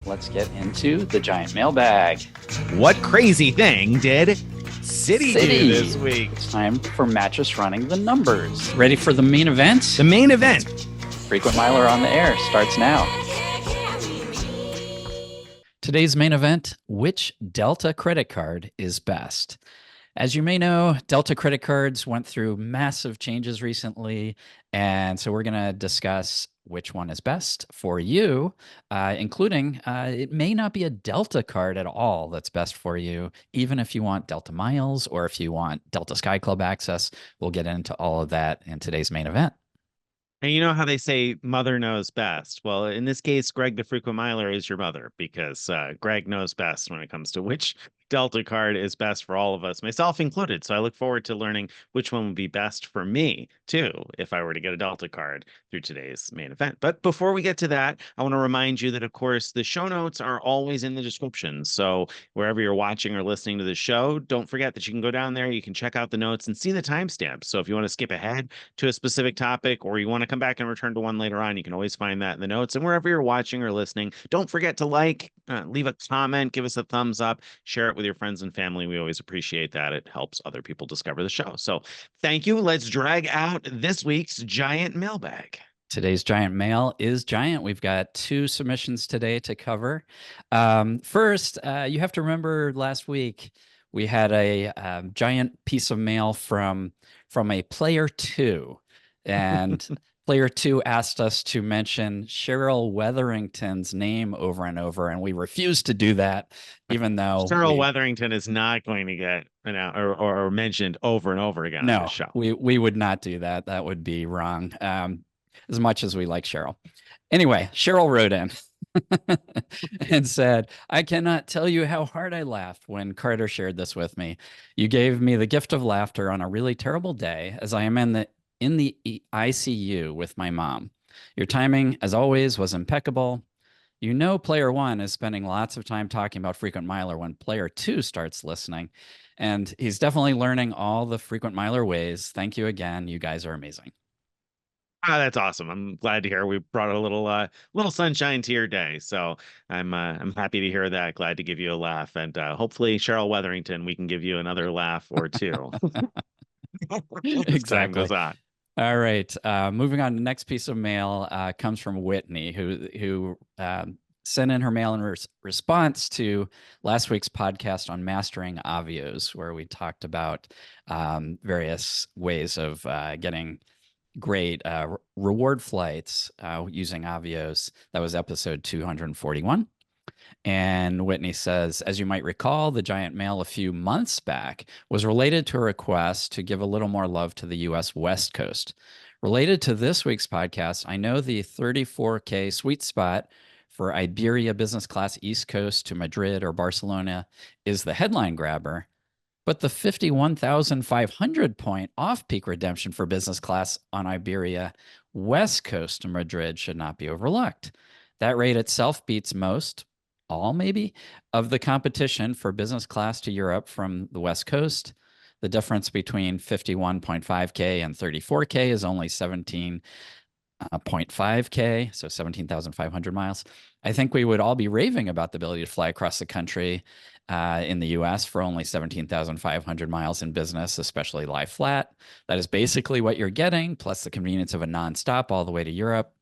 let's get into the giant mailbag. What crazy thing did City do this week? It's time for Mattress Running the Numbers. Ready for the main event? The main event. Frequent Miler on the air starts now. Today's main event, which Delta credit card is best? As you may know, Delta credit cards went through massive changes recently, and so we're going to discuss which one is best for you, including it may not be a Delta card at all that's best for you, even if you want Delta Miles or if you want Delta Sky Club access. We'll get into all of that in today's main event. And you know how they say mother knows best? Well, in this case, Greg the Frequent Miler is your mother because Greg knows best when it comes to which Delta card is best for all of us, myself included. So I look forward to learning which one would be best for me, too, if I were to get a Delta card through today's main event. But before we get to that, I want to remind you that, of course, the show notes are always in the description. So wherever you're watching or listening to the show, don't forget that you can go down there, you can check out the notes and see the timestamps. So if you want to skip ahead to a specific topic or you want to come back and return to one later on, you can always find that in the notes. And wherever you're watching or listening, don't forget to leave a comment, give us a thumbs up, share it with your friends and family. We always appreciate that. It helps other people discover the show. So thank you. Let's drag out this week's giant mailbag. Today's giant mail is giant. We've got 2 submissions today to cover. First, you have to remember last week we had a giant piece of mail from a player 2, and player 2 asked us to mention Cheryl Wetherington's name over and over, and we refused to do that, even though Cheryl Wetherington is not going to get or mentioned over and over again on the show. We would not do that. That would be wrong. As much as we like Cheryl. Anyway, Cheryl wrote in and said, I cannot tell you how hard I laughed when Carter shared this with me. You gave me the gift of laughter on a really terrible day as I am in the ICU with my mom. Your timing, as always, was impeccable. You know, player 1 is spending lots of time talking about Frequent Miler when player 2 starts listening, and he's definitely learning all the Frequent Miler ways. Thank you again. You guys are amazing. That's awesome. I'm glad to hear we brought a little sunshine to your day. So I'm happy to hear that. Glad to give you a laugh, and hopefully Cheryl Wetherington, we can give you another laugh or two. As time goes on. All right. Moving on. The next piece of mail comes from Whitney, who sent in her mail in response to last week's podcast on mastering Avios, where we talked about various ways of getting great reward flights using Avios. That was episode 241. And Whitney says, as you might recall, the giant mail a few months back was related to a request to give a little more love to the U.S. West Coast. Related to this week's podcast, I know the 34K sweet spot for Iberia business class East Coast to Madrid or Barcelona is the headline grabber. But the 51,500 point off-peak redemption for business class on Iberia West Coast to Madrid should not be overlooked. That rate itself beats all maybe, of the competition for business class to Europe from the West Coast. The difference between 51.5K and 34K is only 17.5K, so 17,500 miles. I think we would all be raving about the ability to fly across the country in the US for only 17,500 miles in business, especially lie flat. That is basically what you're getting, plus the convenience of a nonstop all the way to Europe,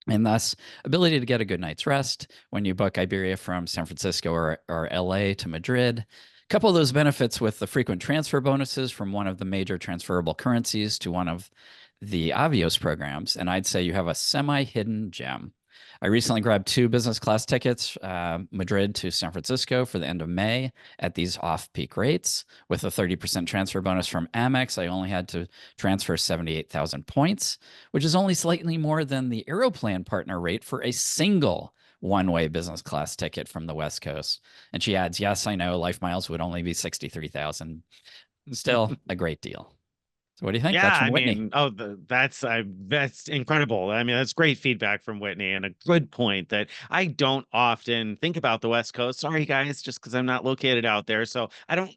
and thus ability to get a good night's rest when you book Iberia from San Francisco or LA to Madrid. Couple of those benefits with the frequent transfer bonuses from one of the major transferable currencies to one of the Avios programs, and I'd say you have a semi-hidden gem. I recently grabbed 2 business class tickets, Madrid to San Francisco for the end of May at these off-peak rates. With a 30% transfer bonus from Amex, I only had to transfer 78,000 points, which is only slightly more than the Aeroplan partner rate for a single one-way business class ticket from the West Coast. And she adds, yes, I know life miles would only be 63,000. Still a great deal. So what do you think? Yeah, That's from Whitney. That's incredible. I mean, that's great feedback from Whitney, and a good point that I don't often think about the West Coast. Sorry, guys, just because I'm not located out there, so I don't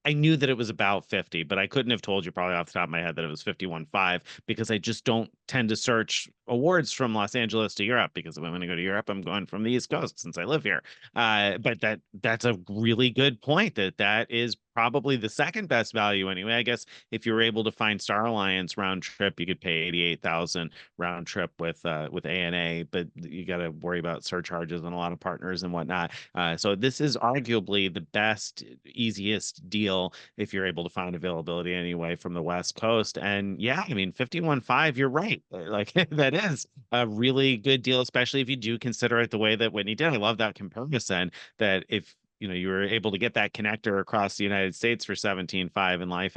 I knew that it was about 50, but I couldn't have told you probably off the top of my head that it was 51.5 because I just don't tend to search awards from Los Angeles to Europe because if I'm going to go to Europe, I'm going from the East Coast since I live here. But that's a really good point that is probably the second best value anyway. I guess if you were able to find Star Alliance round trip, you could pay 88,000 round trip with ANA, but you got to worry about surcharges and a lot of partners and whatnot. So this is arguably the best, easiest deal if you're able to find availability anyway from the West Coast. And yeah, I mean, 51.5, you're right. Like that is a really good deal, especially if you do consider it the way that Whitney did. I love that comparison that if you were able to get that connector across the United States for 17.5 in Lie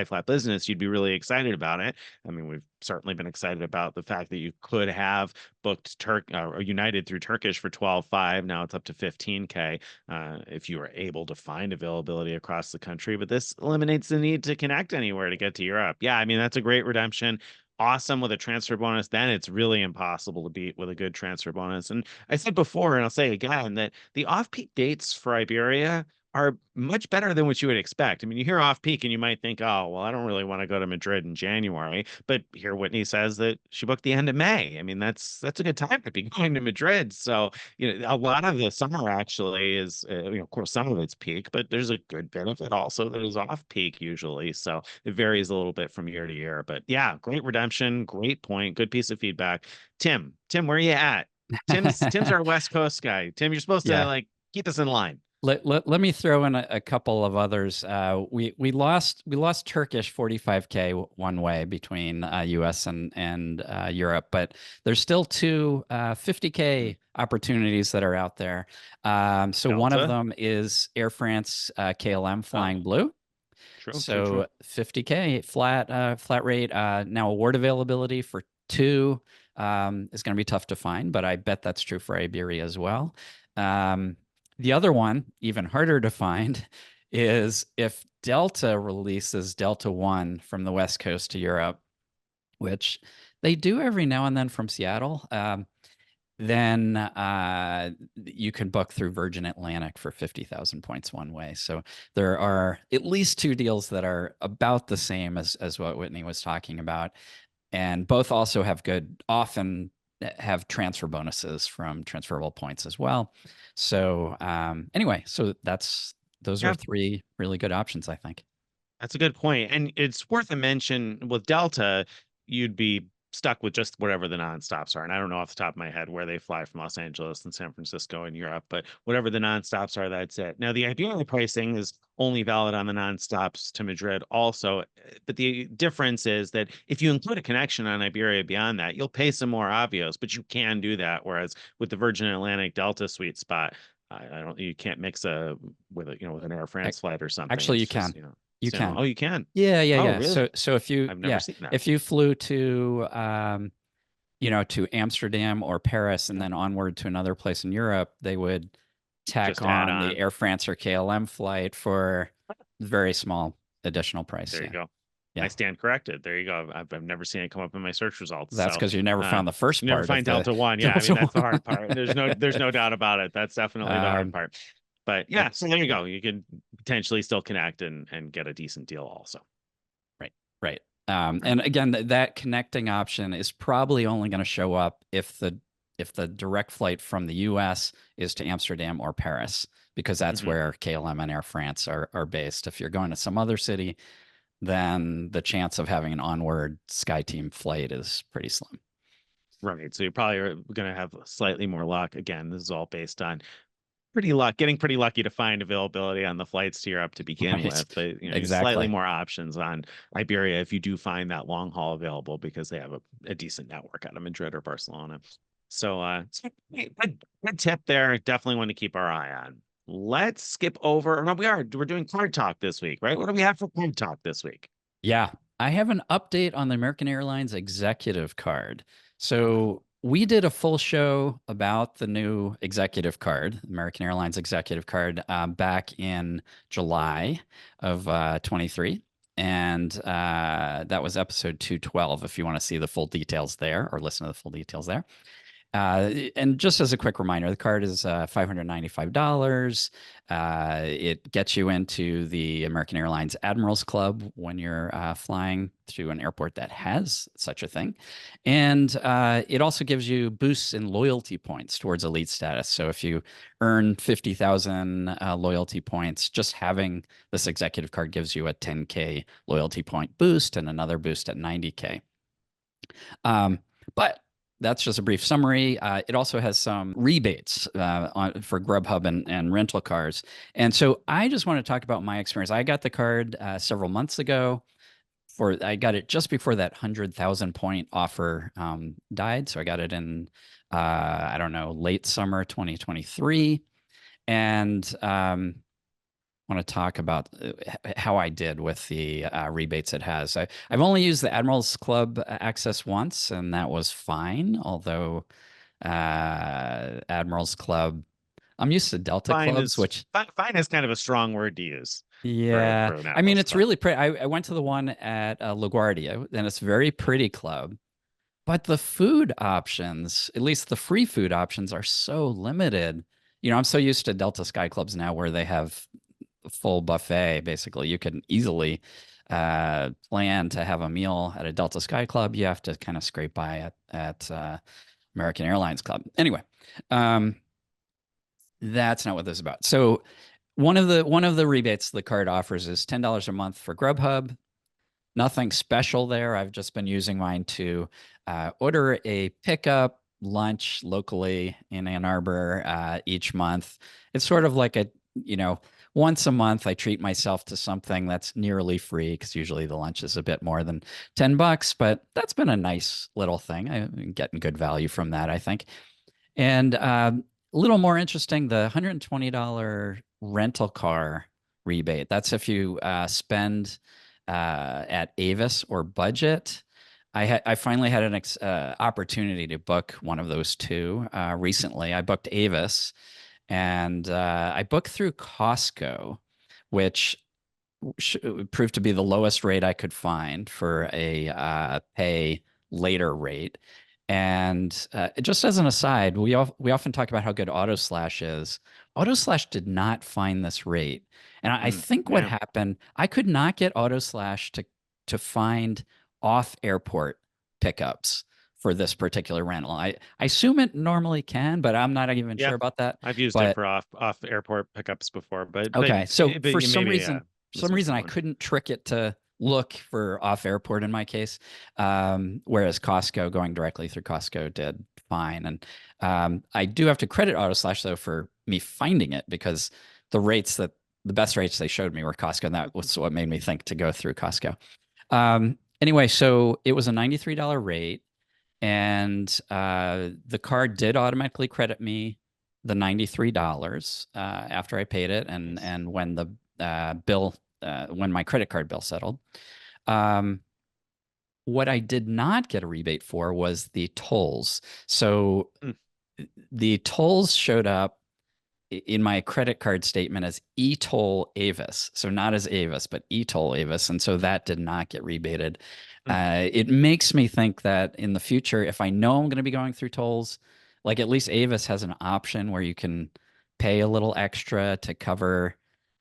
Flat Business, you'd be really excited about it. I mean, we've certainly been excited about the fact that you could have booked or United through Turkish for 12.5. Now it's up to 15K if you were able to find availability across the country. But this eliminates the need to connect anywhere to get to Europe. Yeah, I mean, that's a great redemption. Awesome with a transfer bonus. Then it's really impossible to beat with a good transfer bonus. And I said before, and I'll say again, that the off-peak dates for Iberia are much better than what you would expect. I mean, you hear off peak and you might think, oh, well, I don't really want to go to Madrid in January. But here Whitney says that she booked the end of May. I mean, that's a good time to be going to Madrid. So, a lot of the summer actually is, of course, some of it's peak, but there's a good benefit also that is off peak usually. So it varies a little bit from year to year. But yeah, great redemption, great point, good piece of feedback. Tim, where are you at? Tim's our West Coast guy. Tim, you're supposed to Yeah. keep us in line. Let me throw in a couple of others. We lost Turkish 45K one way between US and Europe, but there's still two 50K opportunities that are out there. So one of Delta. them is Air France KLM Flying Oh, Blue. true. So 50K flat rate. Now award availability for two is going to be tough to find, but I bet that's true for Iberia as well. The other one, even harder to find, is if Delta releases Delta One from the West Coast to Europe, which they do every now and then from Seattle. Then you can book through Virgin Atlantic for 50,000 points one way. So there are at least two deals that are about the same as what Whitney was talking about. And both also have often have transfer bonuses from transferable points as well. So anyway, so those are Yeah, three really good options, I think. that's a good point. And it's worth a mention with Delta, you'd be stuck with just whatever the nonstops are. And I don't know off the top of my head where they fly from Los Angeles and San Francisco and Europe, but whatever the nonstops are, that's it. Now, the Iberia pricing is only valid on the nonstops to Madrid also. But the difference is that if you include a connection on Iberia beyond that, you'll pay some more Avios, but you can do that. Whereas with the Virgin Atlantic Delta sweet spot, you can't mix with an Air France flight or something. Actually, It's you just, can. You can. oh, you can. Oh, Yeah. really? So if you I've never seen that. if you flew to to Amsterdam or Paris and Yeah. then onward to another place in Europe, they would tack Just add on the on. Air France or KLM flight for very small additional price. There you Yeah. go. I Yeah. stand corrected. There you go. I've never seen it come up in my search results. That's So because you never uh found the first you never part of find the Delta One. Yeah, I mean Delta that's the One. hard part. There's no doubt about it. That's definitely the hard Um, part. But but yeah, so there you go. You can potentially still connect and get a decent deal also. right, right. Right. And again, that connecting option is probably only going to show up if the direct flight from the U.S. is to Amsterdam or Paris, because that's Mhm. where KLM and Air France are based. If you're going to some other city, then the chance of having an onward SkyTeam flight is pretty slim. Right. So you probably are going to have slightly more luck. Again, this is all based on getting pretty lucky to find availability on the flights to Europe to begin Right. with. But slightly Exactly. more options on Iberia if you do find that long haul available because they have a decent network out of Madrid or Barcelona. So, good tip there. Definitely want to keep our eye on. Let's skip over. No, we're doing card talk this week, right? What do we have for card talk this week? Yeah. I have an update on the American Airlines executive card. So we did a full show about the new executive card, American Airlines executive card, back in July of 23. And that was episode 212, if you want to see the full details there or listen to the full details there. And just as a quick reminder, the card is $595. It gets you into the American Airlines Admirals Club when you're flying to an airport that has such a thing. And it also gives you boosts in loyalty points towards elite status. So if you earn 50,000 loyalty points, just having this executive card gives you a 10K loyalty point boost and another boost at 90K. But that's just a brief summary. It also has some rebates for Grubhub and rental cars. And so I just want to talk about my experience. I got the card several months ago. I got it just before that 100,000 point offer died. So I got it in, I don't know, late summer 2023. And want to talk about how I did with the rebates it has. I've only used the Admirals Club access once, and that was fine. Although Admirals Club, I'm used to Delta Fine clubs, is which fine is kind of a strong word to use yeah, for an I mean Atlas it's club. really pretty. I went to the one at LaGuardia, and it's a very pretty club. But the food options, at least the free food options, are so limited. I'm so used to Delta Sky Clubs now where they have full buffet. Basically, you can easily plan to have a meal at a Delta Sky Club. You have to kind of scrape by at American Airlines Club. Anyway, um, that's not what this is about. So one of the rebates the card offers is $10 a month for Grubhub. Nothing special there. I've just been using mine to order a pickup lunch locally in Ann Arbor each month. It's sort of like once a month I treat myself to something that's nearly free because usually the lunch is a bit more than $10, but that's been a nice little thing. I'm getting good value from that, I think. And a little more interesting, the $120 rental car rebate. That's if you spend at Avis or Budget. I finally had an opportunity to book one of those two recently. I booked Avis, and I booked through Costco, which proved to be the lowest rate I could find for a pay later rate. And just as an aside, we often talk about how good AutoSlash is. AutoSlash did not find this rate, and I think what Yeah. happened, I could not get AutoSlash to find off airport pickups for this particular rental. I assume it normally can, but I'm not even Yeah. sure about that. I've used it But for off airport pickups before, okay, so for some maybe reason, this was the I one. couldn't trick it to look for off airport in my case, whereas Costco going directly through Costco did fine. And I do have to credit AutoSlash though for me finding it because the best rates they showed me were Costco, and that was what made me think to go through Costco. Anyway, so it was a $93 rate, and the card did automatically credit me the $93 after I paid it, and Nice. when the when my credit card bill settled. Um, what I did not get a rebate for was the tolls. So Mm. the tolls showed up in my credit card statement as e-toll Avis. So not as Avis, but e-toll Avis. And so that did not get rebated. Mm. It makes me think that in the future, if I know I'm going to be going through tolls, like at least Avis has an option where you can pay a little extra to cover.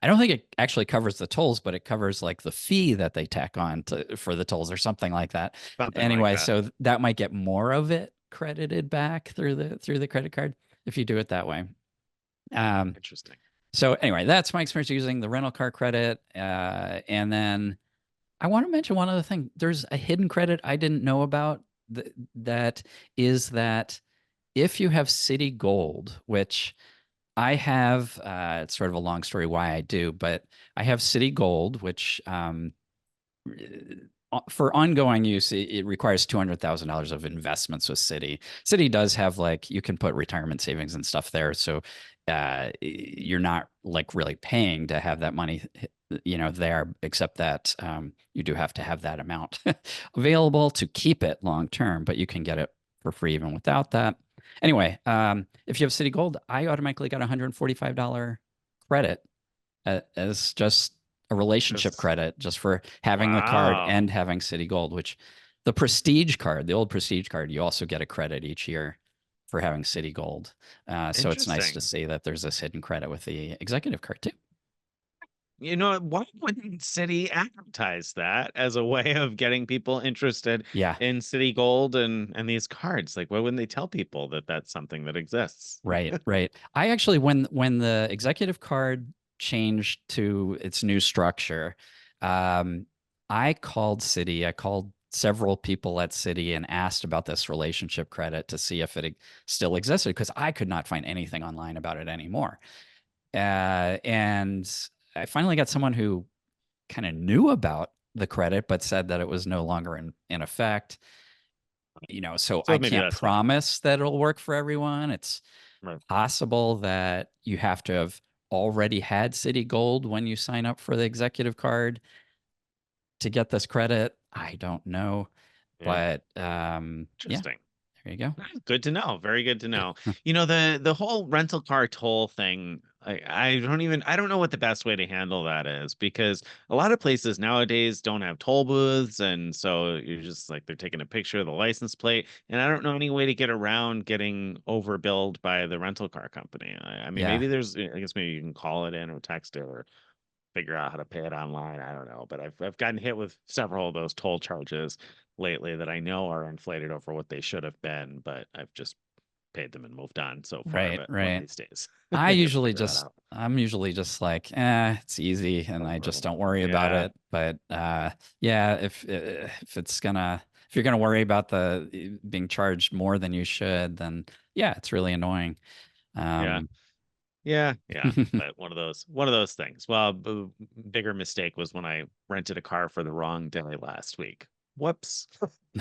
I don't think it actually covers the tolls, but it covers like the fee that they tack on for the tolls or something like that. Something like Anyway, that. so that might get more of it credited back through the credit card if you do it that way. Interesting. So anyway, that's my experience using the rental car credit. And then I want to mention one other thing. There's a hidden credit I didn't know about that is that if you have City Gold, which I have, it's sort of a long story why I do, but I have City Gold, which for ongoing use, it requires $200,000 of investments with City. City does have like you can put retirement savings and stuff there, so you're not like really paying to have that money, there, except that you do have to have that amount available to keep it long term, but you can get it for free even without that. Anyway, if you have City Gold, I automatically got a $145 credit as just a relationship Just credit just for having the card wow. and having City Gold, which the Prestige card, the old Prestige card, you also get a credit each year for having Citi Gold. So it's nice to Interesting. see that there's this hidden credit with the executive card too. You know, why wouldn't City advertise that as a way of getting people interested Yeah, in City Gold and these cards? Like, why wouldn't they tell people that that's something that exists? right, right. I actually, when the executive card changed to its new structure, um, I called Citi. I called several people at Citi and asked about this relationship credit to see if it still existed because I could not find anything online about it anymore. And I finally got someone who kind of knew about the credit, but said that it was no longer in effect. So So I maybe can't that's why. promise that it'll work for everyone. It's Right. possible that you have to have already had City Gold when you sign up for the executive card to get this credit. I don't know, Yeah. but yeah, Interesting. there you go. Good to know. Very good to know. You know, the whole rental car toll thing, I don't know what the best way to handle that is because a lot of places nowadays don't have toll booths, and so you're just like they're taking a picture of the license plate, and I don't know any way to get around getting overbilled by the rental car company. I mean, Yeah, maybe there's I guess maybe you can call it in or text it or figure out how to pay it online. I don't know, but I've gotten hit with several of those toll charges lately that I know are inflated over what they should have been, but I've just paid them and moved on so far. right, But one of right. these days, I I got to usually figure that just out. I'm usually just like, it's easy, and I just don't worry about Yeah, it. But yeah, if if you're gonna worry about the being charged more than you should, then yeah, it's really annoying. yeah. Um, Yeah. But one of those things. Well, bigger mistake was when I rented a car for the wrong day last week. Whoops.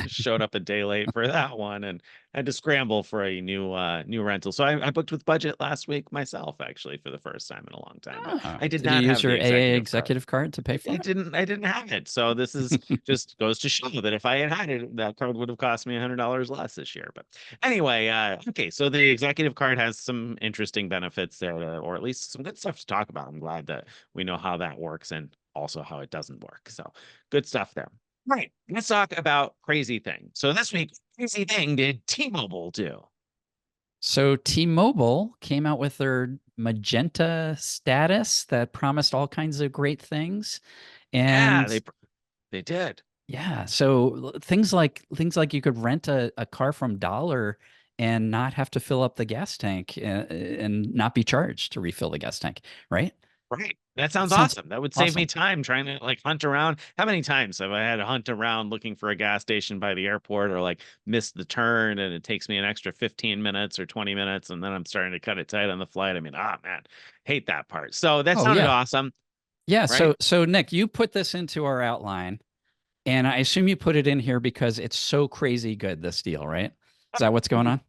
Showed up a day late for that one and had to scramble for a new rental. So I booked with budget last week myself, actually, for the first time in a long time. But I did did you not use have your the AA executive card. executive card to pay I for it? didn't have it. So this is just goes to show that if I had had it, that card would have cost me $100 less this year. But anyway, okay. So the executive card has some interesting benefits there, or at least some good stuff to talk about. I'm glad that we know how that works and also how it doesn't work. So good stuff there. Right. Let's talk about crazy things. So this week, crazy thing did T-Mobile do? So T-Mobile came out with their Magenta status that promised all kinds of great things. Yeah, And they did. yeah, so things like you could rent a car from Dollar and not have to fill up the gas tank and not be charged to refill the gas tank, right? Right. That That sounds sounds awesome. That would save me awesome. time trying to like hunt around. How many times have I had to hunt around looking for a gas station by the airport or like miss the turn and it takes me an extra 15 minutes or 20 minutes and then I'm starting to cut it tight on the flight. I mean, ah man, hate that part. So that Oh sounded yeah. awesome, Yeah, right? so Nick, you put this into our outline, and I assume you put it in here because it's so crazy good, this deal, right? Is that what's going on?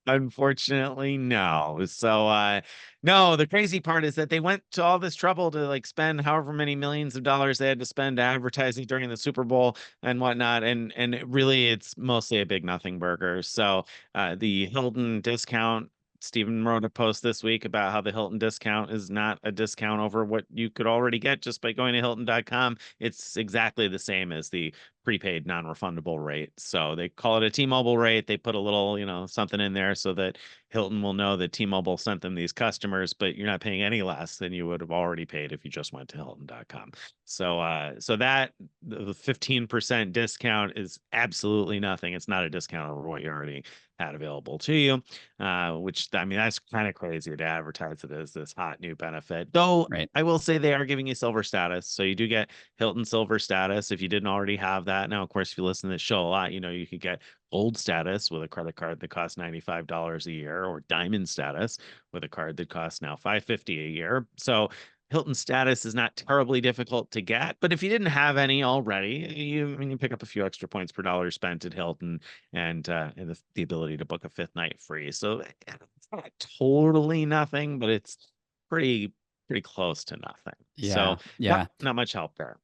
Unfortunately, no. So no, the crazy part is that they went to all this trouble to like spend however many millions of dollars they had to spend advertising during the Super Bowl and whatnot. And really it's mostly a big nothing burger. So the Hilton discount, Stephen wrote a post this week about how the Hilton discount is not a discount over what you could already get just by going to Hilton.com. It's exactly the same as the prepaid non-refundable rate. So they call it a T-Mobile rate. They put a little, something in there so that Hilton will know that T-Mobile sent them these customers, but you're not paying any less than you would have already paid if you just went to Hilton.com. So that the 15% discount is absolutely nothing. It's not a discount over what you already had available to you, which I mean that's kind of crazy to advertise it as this hot new benefit. Though Right. I will say they are giving you silver status, so you do get Hilton Silver status if you didn't already have that. Now, of course, if you listen to the show a lot, you could get gold status with a credit card that costs $95 a year, or diamond status with a card that costs now $550 a year. So Hilton status is not terribly difficult to get, but if you didn't have any already, you pick up a few extra points per dollar spent at Hilton and the ability to book a fifth night free. So it's not totally nothing, but it's pretty close to nothing. So Yeah, not yeah. not much help there.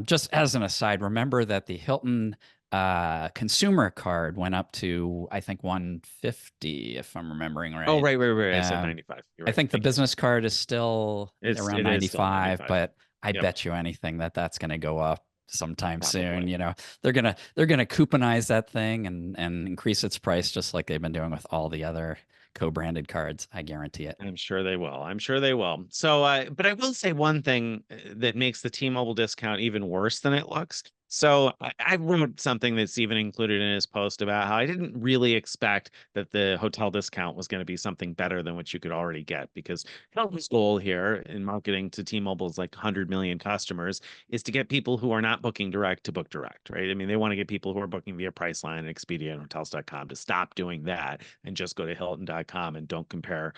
Just as an aside, remember that the Hilton consumer card went up to, I think, 150, if I'm remembering Oh, right. right. I said Um, 95. You're I right. think the Thank you. business card is still around It is still 95, 95. but I Yep. bet you anything that that's going to go up sometime soon. Probably. They're gonna couponize that thing and increase its price just like they've been doing with all the other co-branded cards. I guarantee it. I'm sure they will. I'm sure they will. So, but I will say one thing that makes the T-Mobile discount even worse than it looks. So I wrote something that's even included in his post about how I didn't really expect that the hotel discount was going to be something better than what you could already get, because Hilton's goal here in marketing to T-Mobile's like 100 million customers is to get people who are not booking direct to book direct, right? I mean, they want to get people who are booking via Priceline and Expedia and Hotels.com to stop doing that and just go to Hilton.com and don't compare,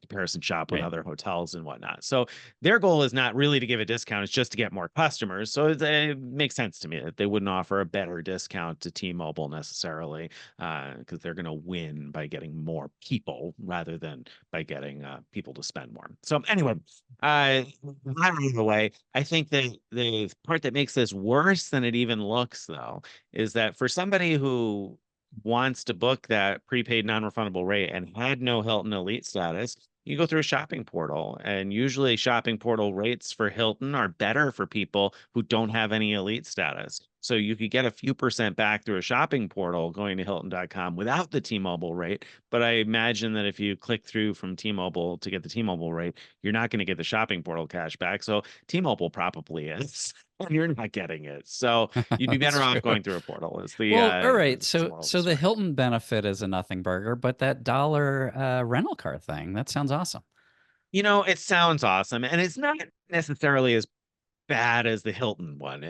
comparison shop with Right. other hotels and whatnot. So their goal is not really to give a discount, it's just to get more customers. So it makes sense to me that they wouldn't offer a better discount to T-Mobile necessarily, because they're going to win by getting more people rather than by getting people to spend more. So anyway, that the way, I think that the part that makes this worse than it even looks, though, is that for somebody who wants to book that prepaid non-refundable rate and had no Hilton Elite status, you go through a shopping portal, and usually shopping portal rates for Hilton are better for people who don't have any Elite status. So you could get a few percent back through a shopping portal going to Hilton.com without the T-Mobile rate. But I imagine that if you click through from T-Mobile to get the T-Mobile rate, you're not going to get the shopping portal cash back. So T-Mobile probably is. And you're not getting it. So you'd be better That's off true. going through a portal is Well, all right. is the So moral of the so the story. Hilton benefit is a nothing burger, but that dollar rental car thing, that sounds awesome. It sounds awesome, and it's not necessarily as bad as the Hilton one.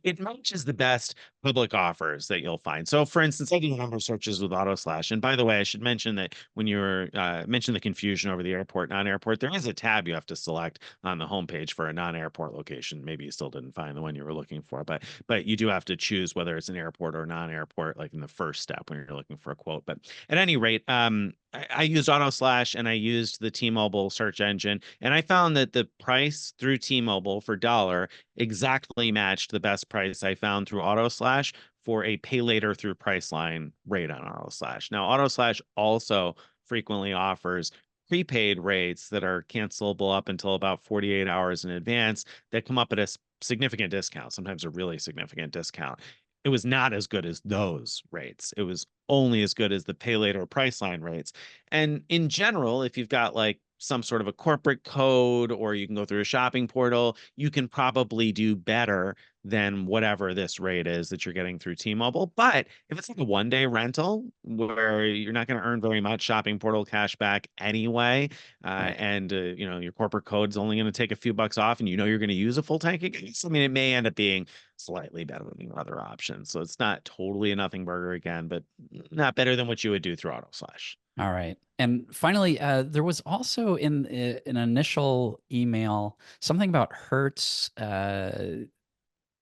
It matches the best public offers that you'll find. So, for instance, I do a number of searches with Auto Slash. And by the way, I should mention that when you're mention the confusion over the airport, non-airport, there is a tab you have to select on the homepage for a non-airport location. Maybe you still didn't find the one you were looking for, but you do have to choose whether it's an airport or non-airport, like in the first step when you're looking for a quote. But at any rate, I used Auto Slash and I used the T-Mobile search engine, and I found that the price through T-Mobile for dollar exactly matched the best price I found through Auto Slash for a pay later through Priceline rate on Auto Slash. Now, Auto Slash also frequently offers prepaid rates that are cancelable up until about 48 hours in advance that come up at a significant discount, sometimes a really significant discount. It was not as good as those rates. It was only as good as the pay later Priceline rates. And in general, if you've got like some sort of a corporate code, or you can go through a shopping portal, you can probably do better than whatever this rate is that you're getting through T-Mobile. But if it's like a 1-day rental where you're not going to earn very much shopping portal cash back anyway, Right. and your corporate code's only going to take a few bucks off, and you're going to use a full tank of gas, I mean, it may end up being slightly better than other options. So it's not totally a nothing burger again, but not better than what you would do through Auto Slash. All right. And finally, there was also in an initial email something about Hertz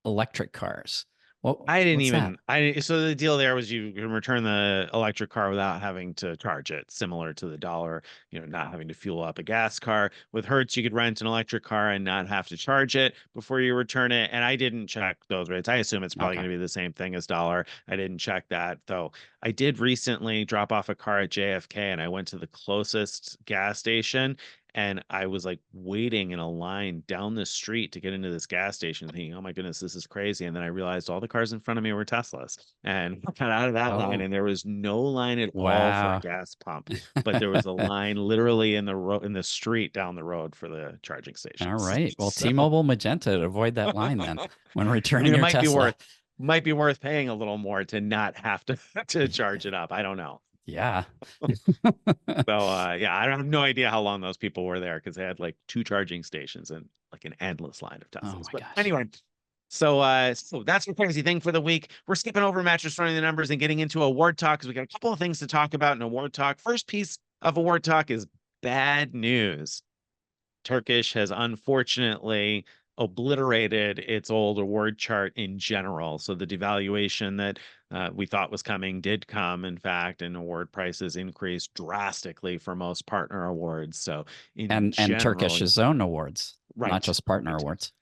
electric cars. I didn't What's that? even I so the deal there was you can return the electric car without having to charge it, similar to the dollar, not having to fuel up a gas car. With Hertz, you could rent an electric car and not have to charge it before you return it. And I didn't check those rates. I assume it's probably Okay. going to be the same thing as dollar. I didn't check that though. I did recently drop off a car at JFK, and I went to the closest gas station, and I was like waiting in a line down the street to get into this gas station, thinking, oh my goodness, this is crazy. And then I realized all the cars in front of me were Teslas. And I got out of that line, Oh, and there was no line at all for a wow. gas pump, but there was a line literally in the road in the street down the road for the charging All stations. right. Well, So T-Mobile Magenta to avoid that line then when I mean, returning it your Tesla. might be worth paying a little more to not have to to charge it up. I don't know. Yeah. So yeah, I have no idea how long those people were there, because they had like 2 charging stations and like an endless line of Oh Teslas. my But gosh. anyway, so that's your crazy thing for the week. We're skipping over mattress running the numbers and getting into award talk, because we got a couple of things to talk about in award talk. First piece of award talk is bad news. Turkish has unfortunately obliterated its old award chart in general. So the devaluation that we thought was coming did come, in fact, and award prices increased drastically for most partner awards. So in And general, Turkish's own awards, not right, just partner right. awards.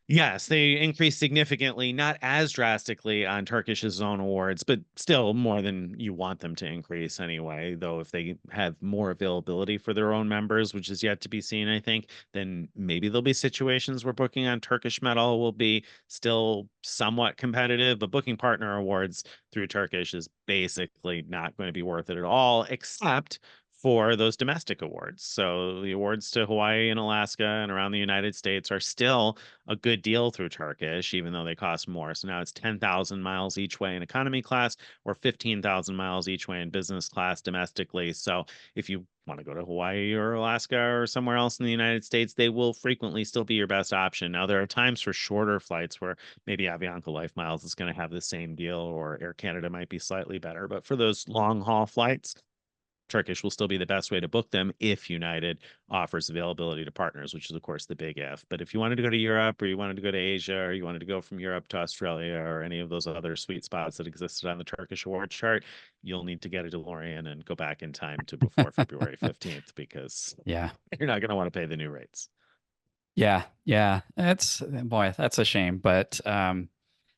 Yes, they increased significantly, not as drastically on Turkish's own awards, but still more than you want them to increase anyway. Though if they have more availability for their own members, which is yet to be seen, I think, then maybe there'll be situations where booking on Turkish metal will be still somewhat competitive. But booking partner awards through Turkish is basically not going to be worth it at all, except for those domestic awards. So the awards to Hawaii and Alaska and around the United States are still a good deal through Turkish, even though they cost more. So now it's 10,000 miles each way in economy class or 15,000 miles each way in business class domestically. So if you want to go to Hawaii or Alaska or somewhere else in the United States, they will frequently still be your best option. Now, there are times for shorter flights where maybe Avianca Life Miles is going to have the same deal or Air Canada might be slightly better. But for those long haul flights, Turkish will still be the best way to book them if United offers availability to partners, which is, of course, the big if. But if you wanted to go to Europe or you wanted to go to Asia or you wanted to go from Europe to Australia or any of those other sweet spots that existed on the Turkish award chart, you'll need to get a DeLorean and go back in time to before February 15th because Yeah. you're not going to want to pay the new rates. Yeah. Yeah. That's boy, that's a shame. But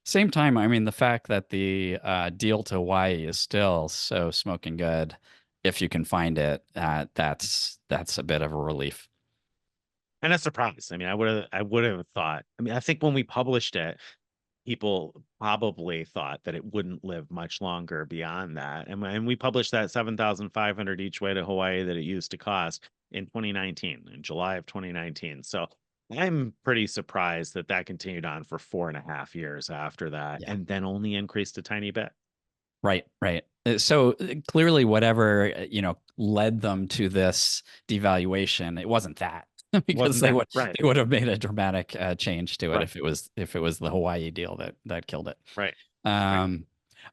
same time, I mean, the fact that the deal to Hawaii is still so smoking good, if you can find it, that's a bit of a relief. And a surprise. I mean, I would have thought. I mean, I think when we published it, people probably thought that it wouldn't live much longer beyond that. And we published that 7,500 each way to Hawaii that it used to cost in 2019, in July of 2019. So I'm pretty surprised that that continued on for 4.5 years after that, Yeah. and then only increased a tiny bit. Right, right. So clearly, whatever led them to this devaluation, it wasn't that because Wasn't that right? they would have made a dramatic change to it Right, if it was the Hawaii deal that killed it. right, right. Um,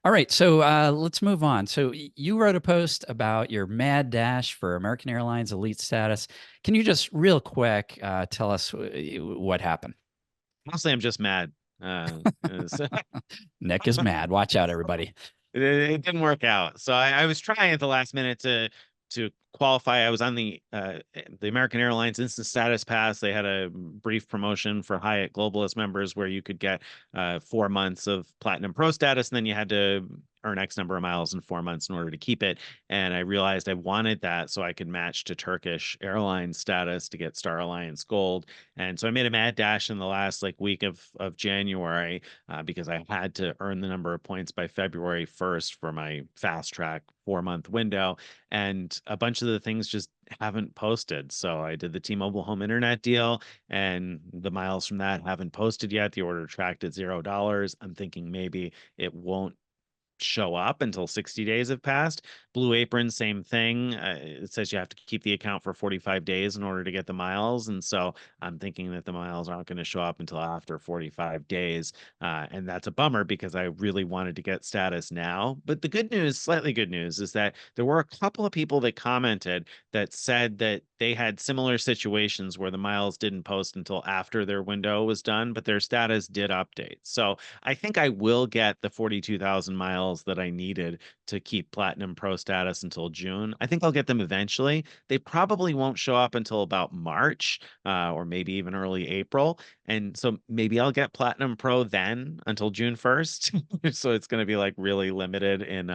all right, so let's move on. So you wrote a post about your mad dash for American Airlines elite status. Can you just real quick tell us what happened? Mostly, I'm just mad. So Nick is mad. Watch out, everybody. it didn't work out. So I was trying at the last minute to qualify. I was on the American Airlines Instant Status Pass. They had a brief promotion for Hyatt Globalist members where you could get 4 months of Platinum Pro status, and then you had to earn X number of miles in 4 months in order to keep it. And I realized I wanted that so I could match to Turkish Airlines status to get Star Alliance Gold. And so I made a mad dash in the last like week of January because I had to earn the number of points by February 1st for my fast track 4 month window. And a bunch of the things just haven't posted. So I did the T-Mobile home internet deal, and the miles from that haven't posted yet. The order tracked at $0. I'm thinking maybe it won't show up until 60 days have passed. Blue Apron, same thing. It says you have to keep the account for 45 days in order to get the miles. And so I'm thinking that the miles aren't going to show up until after 45 days. And that's a bummer because I really wanted to get status now. But the good news, slightly good news, is that there were a couple of people that commented that said that they had similar situations where the miles didn't post until after their window was done, but their status did update. So I think I will get the 42,000 miles that I needed to keep Platinum Pro status until June. I think I'll get them eventually. They probably won't show up until about March or maybe even early April. And so maybe I'll get Platinum Pro then until June 1st. So it's going to be like really limited in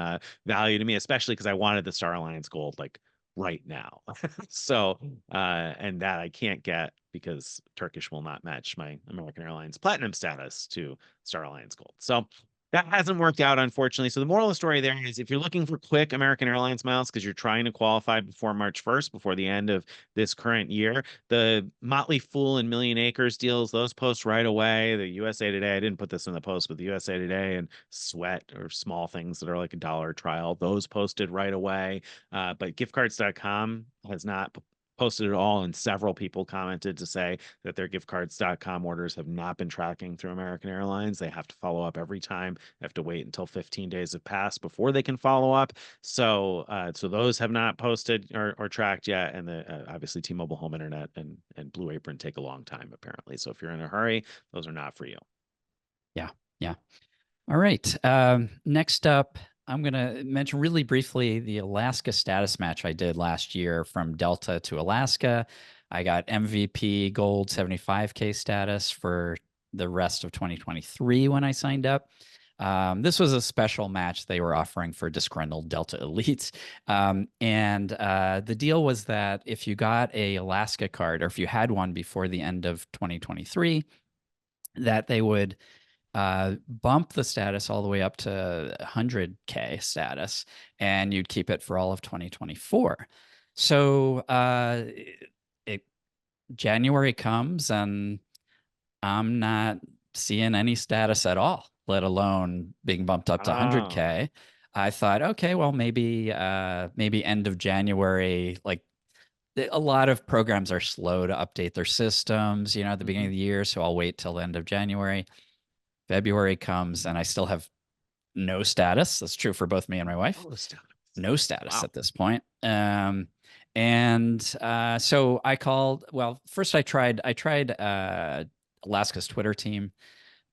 value to me, especially because I wanted the Star Alliance Gold like right now. So, and that I can't get because Turkish will not match my American Airlines Platinum status to Star Alliance Gold. So that hasn't worked out, unfortunately. So the moral of the story there is if you're looking for quick American Airlines miles because you're trying to qualify before March 1st, before the end of this current year, the Motley Fool and Million Acres deals, those post right away. The USA Today, I didn't put this in the post, but the USA Today and Sweat or small things that are like $1 trial, those posted right away. But giftcards.com has not posted it all, and several people commented to say that their giftcards.com orders have not been tracking through American Airlines. They have to follow up every time. They have to wait until 15 days have passed before they can follow up. So so those have not posted or tracked yet. And obviously T-Mobile home internet and Blue Apron take a long time apparently. So if you're in a hurry, those are not for you. Yeah, yeah. All right. Next up, I'm going to mention really briefly the Alaska status match I did last year from Delta to Alaska. I got MVP Gold 75K status for the rest of 2023 when I signed up. This was a special match they were offering for disgruntled Delta elites. And the deal was that if you got a Alaska card, or if you had one before the end of 2023, that they would bump the status all the way up to 100K status, and you'd keep it for all of 2024. So January comes, and I'm not seeing any status at all, let alone being bumped up to Oh, 100K. I thought, okay, well, maybe end of January. Like, a lot of programs are slow to update their systems, at the beginning of the year. So I'll wait till the end of January. February comes, and I still have no status. That's true for both me and my wife. No status wow. at this point. And so I called. Well, first I tried Alaska's Twitter team,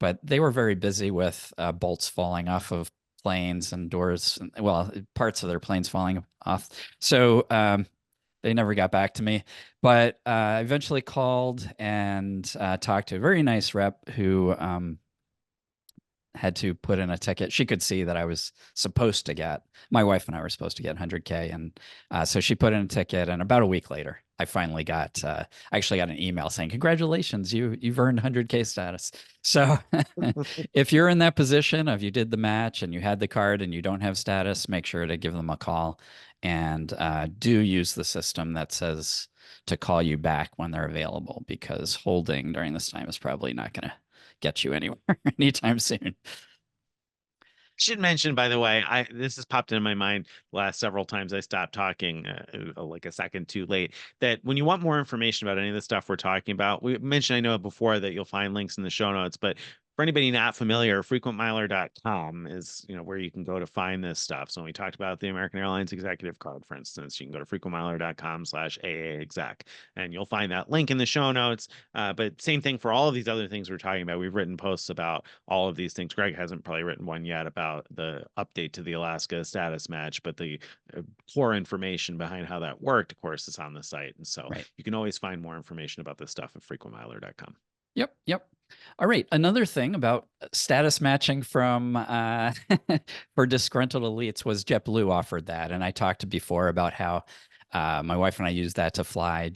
but they were very busy with bolts falling off of planes and doors. Well, parts of their planes falling off. So they never got back to me. But I eventually called and talked to a very nice rep who had to put in a ticket. She could see that I was supposed to get, my wife and I were supposed to get 100K. And so she put in a ticket, and about a week later, I finally got, I actually got an email saying, congratulations, you've earned 100K status. So if you're in that position of you did the match and you had the card and you don't have status, make sure to give them a call, and do use the system that says to call you back when they're available, because holding during this time is probably not going to get you anywhere anytime soon. Should mention, by the way, this has popped into my mind the last several times I stopped talking, like a second too late, that when you want more information about any of the stuff we're talking about, we mentioned, I know before, that you'll find links in the show notes, but for anybody not familiar, frequentmiler.com is, where you can go to find this stuff. So when we talked about the American Airlines executive card, for instance, you can go to frequentmiler.com/AAexec, and you'll find that link in the show notes. But same thing for all of these other things we're talking about. We've written posts about all of these things. Greg hasn't probably written one yet about the update to the Alaska status match, but the core information behind how that worked, of course, is on the site. And so you can always find more information about this stuff at frequentmiler.com. Yep. All right. Another thing about status matching from for disgruntled elites was JetBlue offered that, and I talked before about how my wife and I used that to fly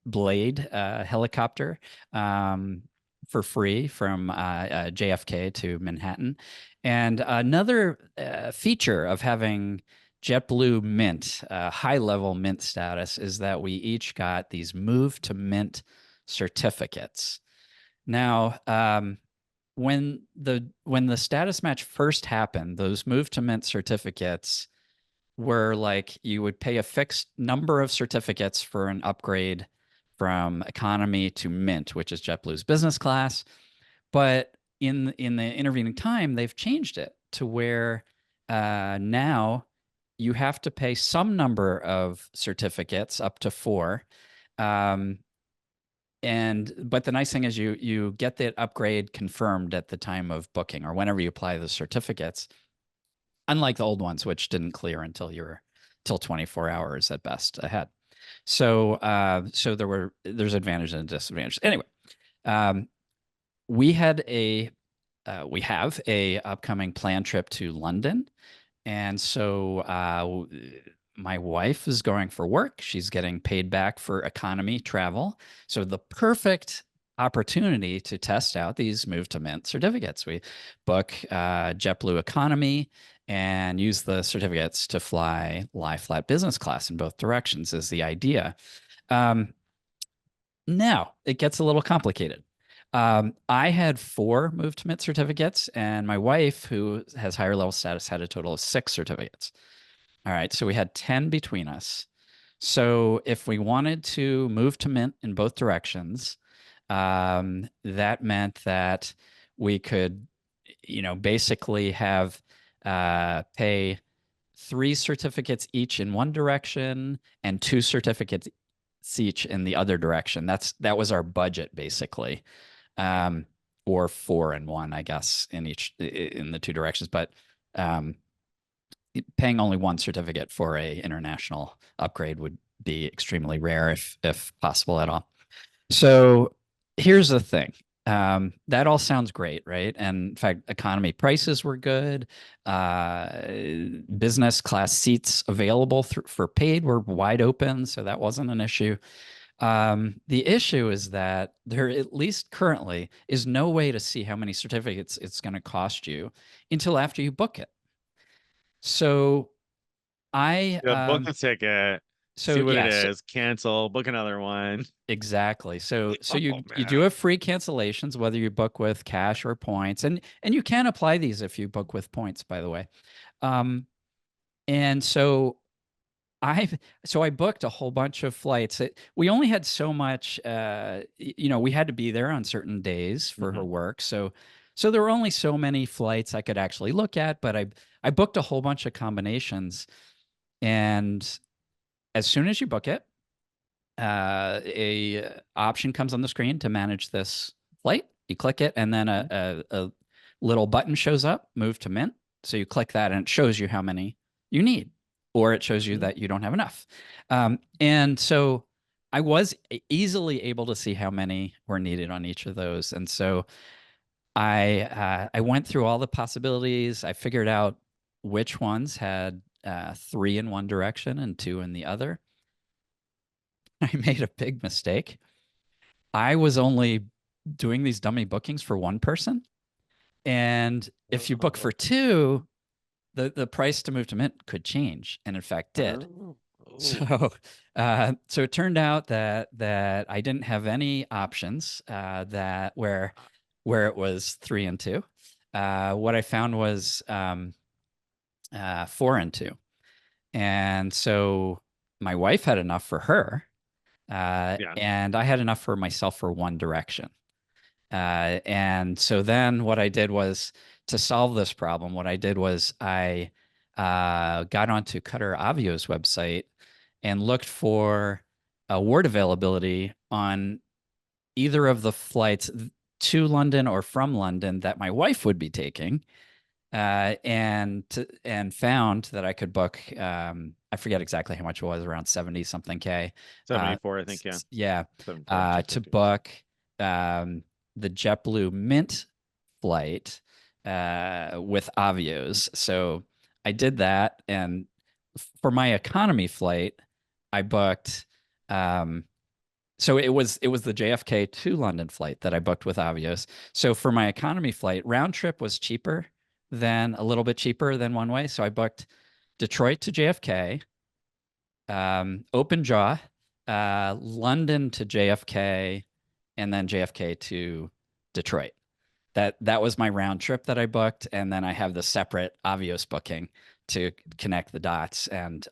Blade helicopter for free from JFK to Manhattan. And another feature of having JetBlue Mint, high-level Mint status, is that we each got these Move to Mint certificates. Now, when the status match first happened, those Move to Mint certificates were like, you would pay a fixed number of certificates for an upgrade from economy to Mint, which is JetBlue's business class. But in the intervening time, they've changed it to where now you have to pay some number of certificates, up to 4. But the nice thing is you get that upgrade confirmed at the time of booking, or whenever you apply the certificates, unlike the old ones, which didn't clear until 24 hours at best ahead. So there's advantages and disadvantages. Anyway, we have a upcoming planned trip to London, and so my wife is going for work. She's getting paid back for economy travel. So the perfect opportunity to test out these Move to Mint certificates. We book JetBlue economy and use the certificates to fly lie flat business class in both directions is the idea. Now it gets a little complicated. I had 4 Move to Mint certificates, and my wife, who has higher level status, had a total of 6 certificates. All right, so we had 10 between us. So if we wanted to move to Mint in both directions, that meant that we could, basically have pay 3 certificates each in one direction and 2 certificates each in the other direction. That was our budget, basically, or 4 and 1, I guess, in the 2 directions. But paying only 1 certificate for a international upgrade would be extremely rare, if possible at all. So here's the thing. That all sounds great, right? And in fact, economy prices were good. Business class seats available for paid were wide open, so that wasn't an issue. The issue is that there, at least currently, is no way to see how many certificates it's going to cost you until after you book it. So I, You book the ticket, see so what it yeah, is, cancel, book another one. exactly. So Oh you do man. have free cancellations whether you book with cash or points, and you can apply these if you book with points, by the way. Um, and I so I booked a whole bunch of flights. We only had so much. We had to be there on certain days for her Hmm. work, so there were only so many flights I could actually look at. But I booked a whole bunch of combinations, and as soon as you book it, a option comes on the screen to manage this flight. You click it, and then a little button shows up, move to Mint. So you click that, and it shows you how many you need, or it shows you Hmm. that you don't have enough. And so I was easily able to see how many were needed on each of those. And so I went through all the possibilities. I figured out which ones had three in one direction and two in the other. I made a big mistake. I was only doing these dummy bookings for one person. And if you book for two, the price to move to Mint could change, and in fact did. Oh, oh. So so it turned out that I didn't have any options that where it was three and two. What I found was four and two. And so my wife had enough for her, Yeah. and I had enough for myself for one direction. And so then what I did was, to solve this problem, what I did was I got onto Qatar Avios website and looked for award availability on either of the flights to London or from London that my wife would be taking, and found that I could book. I forget exactly how much it was, around 70 something K. 74, I think. Yeah. Yeah, 74, to 250. book the JetBlue Mint flight with Avios. So I did that, and for my economy flight, I booked. So it was the JFK to London flight that I booked with Avios. So for my economy flight, round trip was cheaper than a little bit cheaper than one way. So I booked Detroit to JFK, open jaw, London to JFK, and then JFK to Detroit. That was my round trip that I booked, and then I have the separate Avios booking to connect the dots. And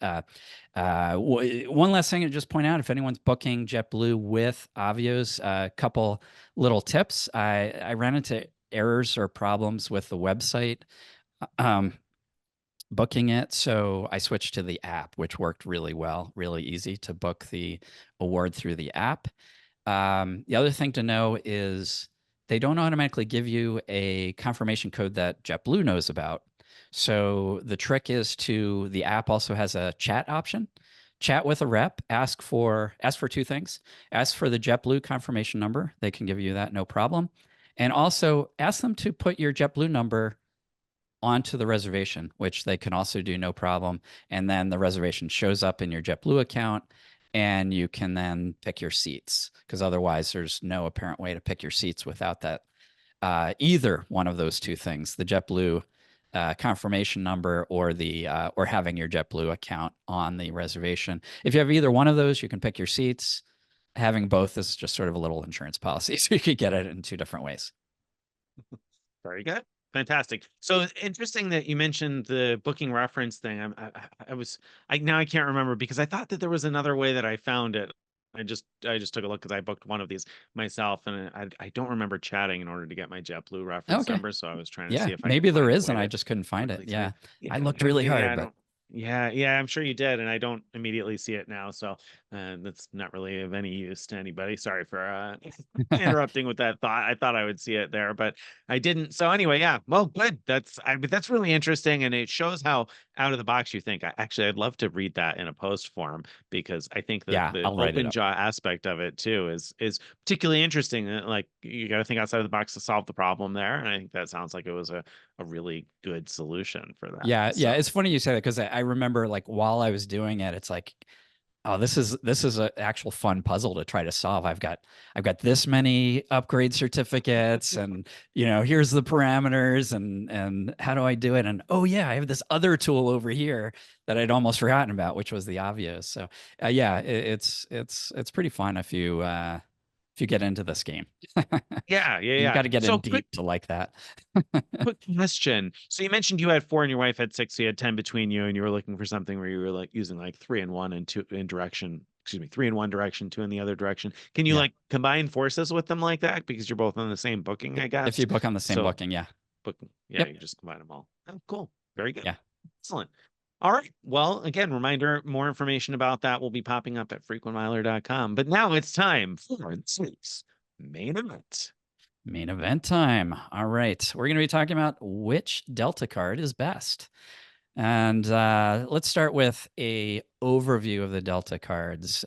one last thing to just point out: if anyone's booking JetBlue with Avios, a couple little tips. I ran into errors or problems with the website um, booking it, so I switched to the app, which worked really well, really easy to book the award through the app. The other thing to know is they don't automatically give you a confirmation code that JetBlue knows about. So the trick is the app also has a chat option. Chat with a rep, ask for two things. Ask for the JetBlue confirmation number. They can give you that, no problem. And also ask them to put your JetBlue number onto the reservation, which they can also do, no problem. And then the reservation shows up in your JetBlue account, and you can then pick your seats, because otherwise there's no apparent way to pick your seats without that. Either one of those two things, the JetBlue confirmation number or having your JetBlue account on the reservation. If you have either one of those, you can pick your seats. Having both is just sort of a little insurance policy, so you could get it in two different ways. Very good. Fantastic. So interesting that you mentioned the booking reference thing. I was, now I can't remember because I thought that there was another way that I found it. I just took a look because I booked one of these myself, and I don't remember chatting in order to get my JetBlue reference Okay. number. So I was trying to Yeah, see if I could maybe there find a is, way and I to just couldn't find it. quickly tell you. Yeah, Yeah, I looked really yeah, hard, I but don't. Yeah, I'm sure you did, and I don't immediately see it now, so that's not really of any use to anybody. Sorry for interrupting with that thought. I thought I would see it there, but I didn't. So anyway, yeah, well, good. But that's really interesting, and it shows how out of the box you think. Actually, I'd love to read that in a post form because I think that Yeah, the I'll write it open up. jaw aspect of it too is particularly interesting. Like you got to think outside of the box to solve the problem there, and I think that sounds like it was a really good solution for that. Yeah, So. it's funny you say that because I remember like while I was doing it, it's like, oh, this is an actual fun puzzle to try to solve. I've got this many upgrade certificates, and here's the parameters, and how do I do it? And oh yeah, I have this other tool over here that I'd almost forgotten about, which was the Avios. So yeah, it's pretty fun if you get into this game. You Yeah. got to get in So deep to like that. quick question. So you mentioned you had four and your wife had six, so you had 10 between you, and you were looking for something where you were like using like three in one and two in direction, excuse me, three in one direction, two in the other direction. Can you Yeah. like combine forces with them like that? Because you're both on the same booking, I If guess. you book on the same So booking, yeah. booking, yeah, Yep. you just combine them all. Oh, cool. Very good. Yeah. Excellent. All right. Well, again, reminder, more information about that will be popping up at frequentmiler.com. But now it's time for this week's main event. Main event time. All right. We're going to be talking about which Delta card is best. And let's start with a overview of the Delta cards.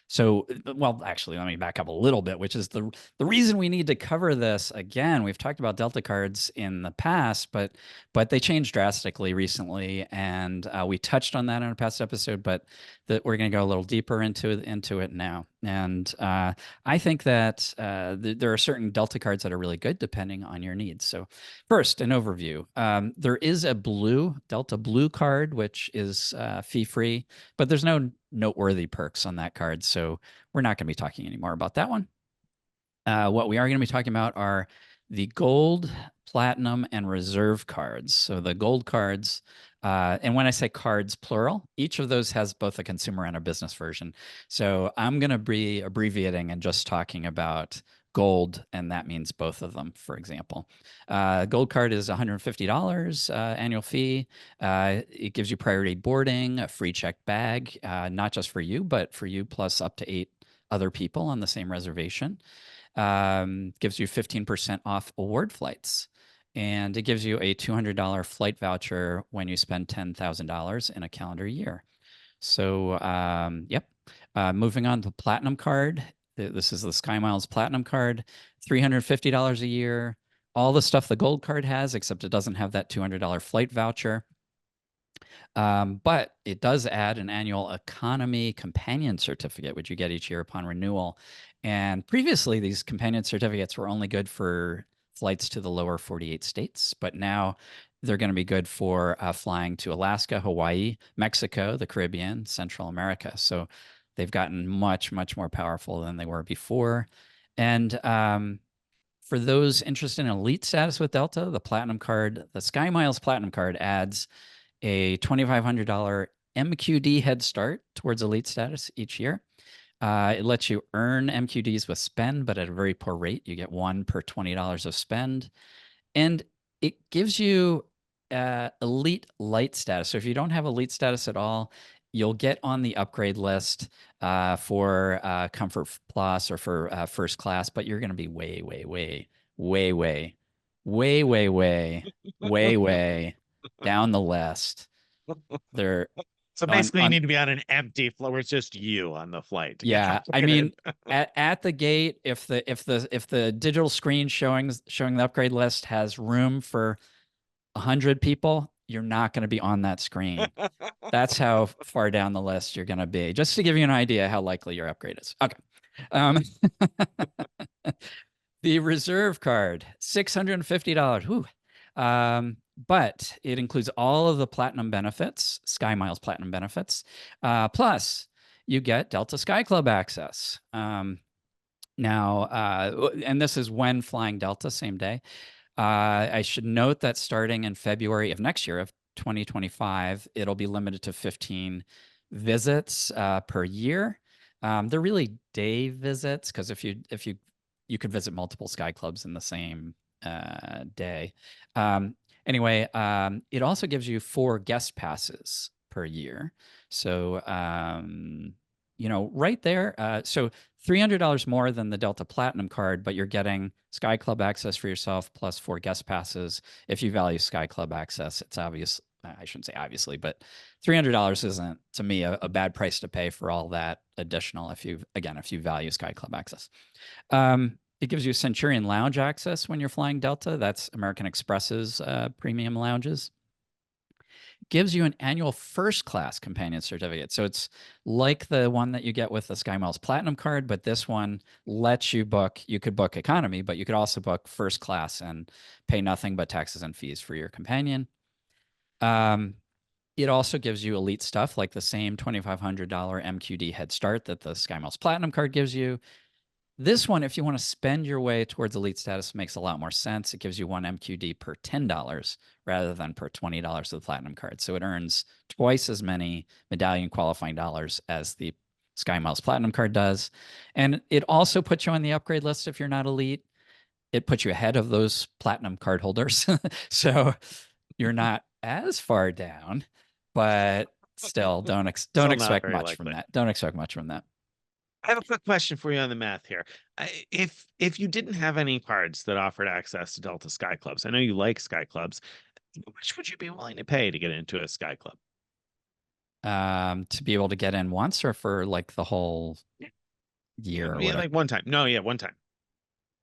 So, well, actually, let me back up a little bit, which is the reason we need to cover this again. We've talked about Delta cards in the past, but they changed drastically recently, and we touched on that in a past episode. But that we're going to go a little deeper into it now. And I think that there are certain Delta cards that are really good depending on your needs. So, first, an overview. There is a Delta Blue card, which is fee free, but there's no noteworthy perks on that card. So we're not going to be talking anymore about that one. What we are going to be talking about are the gold, platinum, and reserve cards. So the gold cards, and when I say cards plural, each of those has both a consumer and a business version. So I'm going to be abbreviating and just talking about gold, and that means both of them, for example. Gold card is $150 annual fee. It gives you priority boarding, a free checked bag, not just for you, but for you plus up to 8 other people on the same reservation. Gives you 15% off award flights. And it gives you a $200 flight voucher when you spend $10,000 in a calendar year. So, yep. Moving on to Platinum card. This is the SkyMiles Platinum card, $350 a year. All the stuff the Gold card has, except it doesn't have that $200 flight voucher. But it does add an annual economy companion certificate, which you get each year upon renewal. And previously, these companion certificates were only good for flights to the lower 48 states, but now they're going to be good for flying to Alaska, Hawaii, Mexico, the Caribbean, Central America. So they've gotten much, much more powerful than they were before. And for those interested in elite status with Delta, the Platinum card, the SkyMiles Platinum card adds a $2,500 MQD head start towards elite status each year. It lets you earn MQDs with spend, but at a very poor rate. You get one per $20 of spend. And it gives you elite light status. So if you don't have elite status at all, you'll get on the upgrade list for Comfort Plus or for first class, but you're going to be way, way, way, way, way, way, way, way, way, way down the list. They're So basically, you on need to be on an empty floor where it's just you on the flight to get yeah. I upgraded. mean, at the gate, if the digital screen showing the upgrade list has room for 100 people, you're not going to be on that screen. That's how far down the list you're going to be, just to give you an idea how likely your upgrade is. Okay. Um, the reserve card, $650. Whew. But it includes all of the platinum benefits, SkyMiles platinum benefits. Plus, you get Delta Sky Club access. Now, and this is when flying Delta, same day. I should note that starting in February of next year, of 2025, it'll be limited to 15 visits per year. They're really day visits because if you could visit multiple Sky Clubs in the same day. Anyway, it also gives you 4 guest passes per year. So, right there. So $300 more than the Delta Platinum card, but you're getting Sky Club access for yourself plus 4 guest passes. If you value Sky Club access, it's obvious. I shouldn't say obviously, but $300 isn't to me a bad price to pay for all that additional. If you value Sky Club access. It gives you Centurion Lounge access when you're flying Delta. That's American Express's premium lounges. Gives you an annual first class companion certificate. So it's like the one that you get with the SkyMiles Platinum card, but this one lets you book. You could book economy, but you could also book first class and pay nothing but taxes and fees for your companion. It also gives you elite stuff like the same $2,500 MQD head start that the SkyMiles Platinum card gives you. This one, if you want to spend your way towards elite status, makes a lot more sense. It gives you 1 MQD per $10 rather than per $20 of the Platinum card. So it earns twice as many medallion qualifying dollars as the SkyMiles Platinum card does. And it also puts you on the upgrade list if you're not elite. It puts you ahead of those Platinum card holders. So you're not as far down, but still don't Still not expect very much from likely. that. Don't expect much from that. I have a quick question for you on the math here. If you didn't have any cards that offered access to Delta Sky Clubs, I know you like Sky Clubs, how much would you be willing to pay to get into a Sky Club? To be able to get in once or for like the whole year or Yeah, whatever? like one time. No, yeah, one time.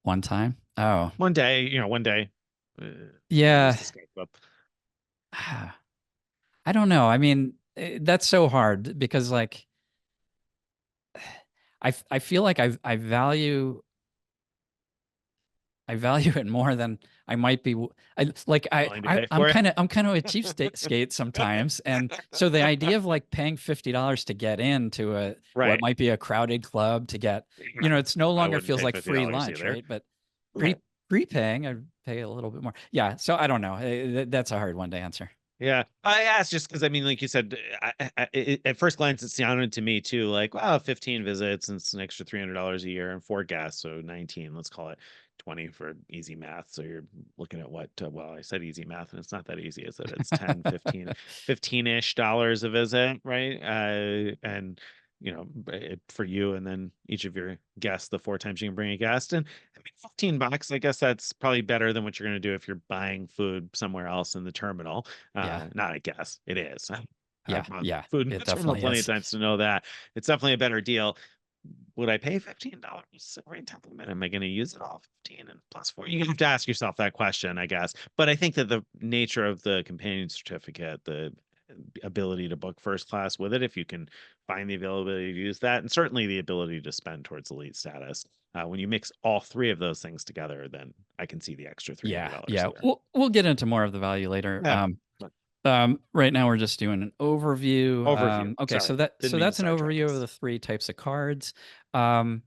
One time? Oh, One day, one day. Uh, use yeah. the Sky Club. I don't know. I mean, that's so hard because like I feel like I value it more than I might be. Willing to pay I'm for it. kind of a cheapskate sometimes, and so the idea of like paying $50 to get into what Right. might be a crowded club to get, it's no I longer wouldn't feels pay like free $50 lunch, either. right? But Right. prepaying, I'd pay a little bit more. Yeah, so I don't know. That's a hard one to answer. Yeah, I asked just because I mean, like you said, at first glance, it sounded to me too like, wow, 15 visits and it's an extra $300 a year and 4 gas, so 19. Let's call it 20 for easy math. So you're looking at what? Well, I said easy math, and it's not that easy, is it? It's 10, 15, 15-ish dollars a visit, right? And for you and then each of your guests, the 4 times you can bring a guest, and I mean, $15. I guess that's probably better than what you're going to do if you're buying food somewhere else in the terminal. Yeah, Not I guess it is. yeah, I've bought yeah. food in It the terminal definitely plenty of is. times to know that it's definitely a better deal. Would I pay $15 every time? Am I going to use it all 15 and plus 4? You have to ask yourself that question, I guess. But I think that the nature of the companion certificate, the ability to book first class with it, if you can find the availability to use that, and certainly the ability to spend towards elite status. When you mix all 3 of those things together, then I can see the extra Yeah, $300 yeah. there. We'll get into more of the value later. Yeah. Right now we're just doing an overview. Overview. Okay, Sorry, didn't so mean to that's an sidetrack overview of us. the 3 types of cards. Um,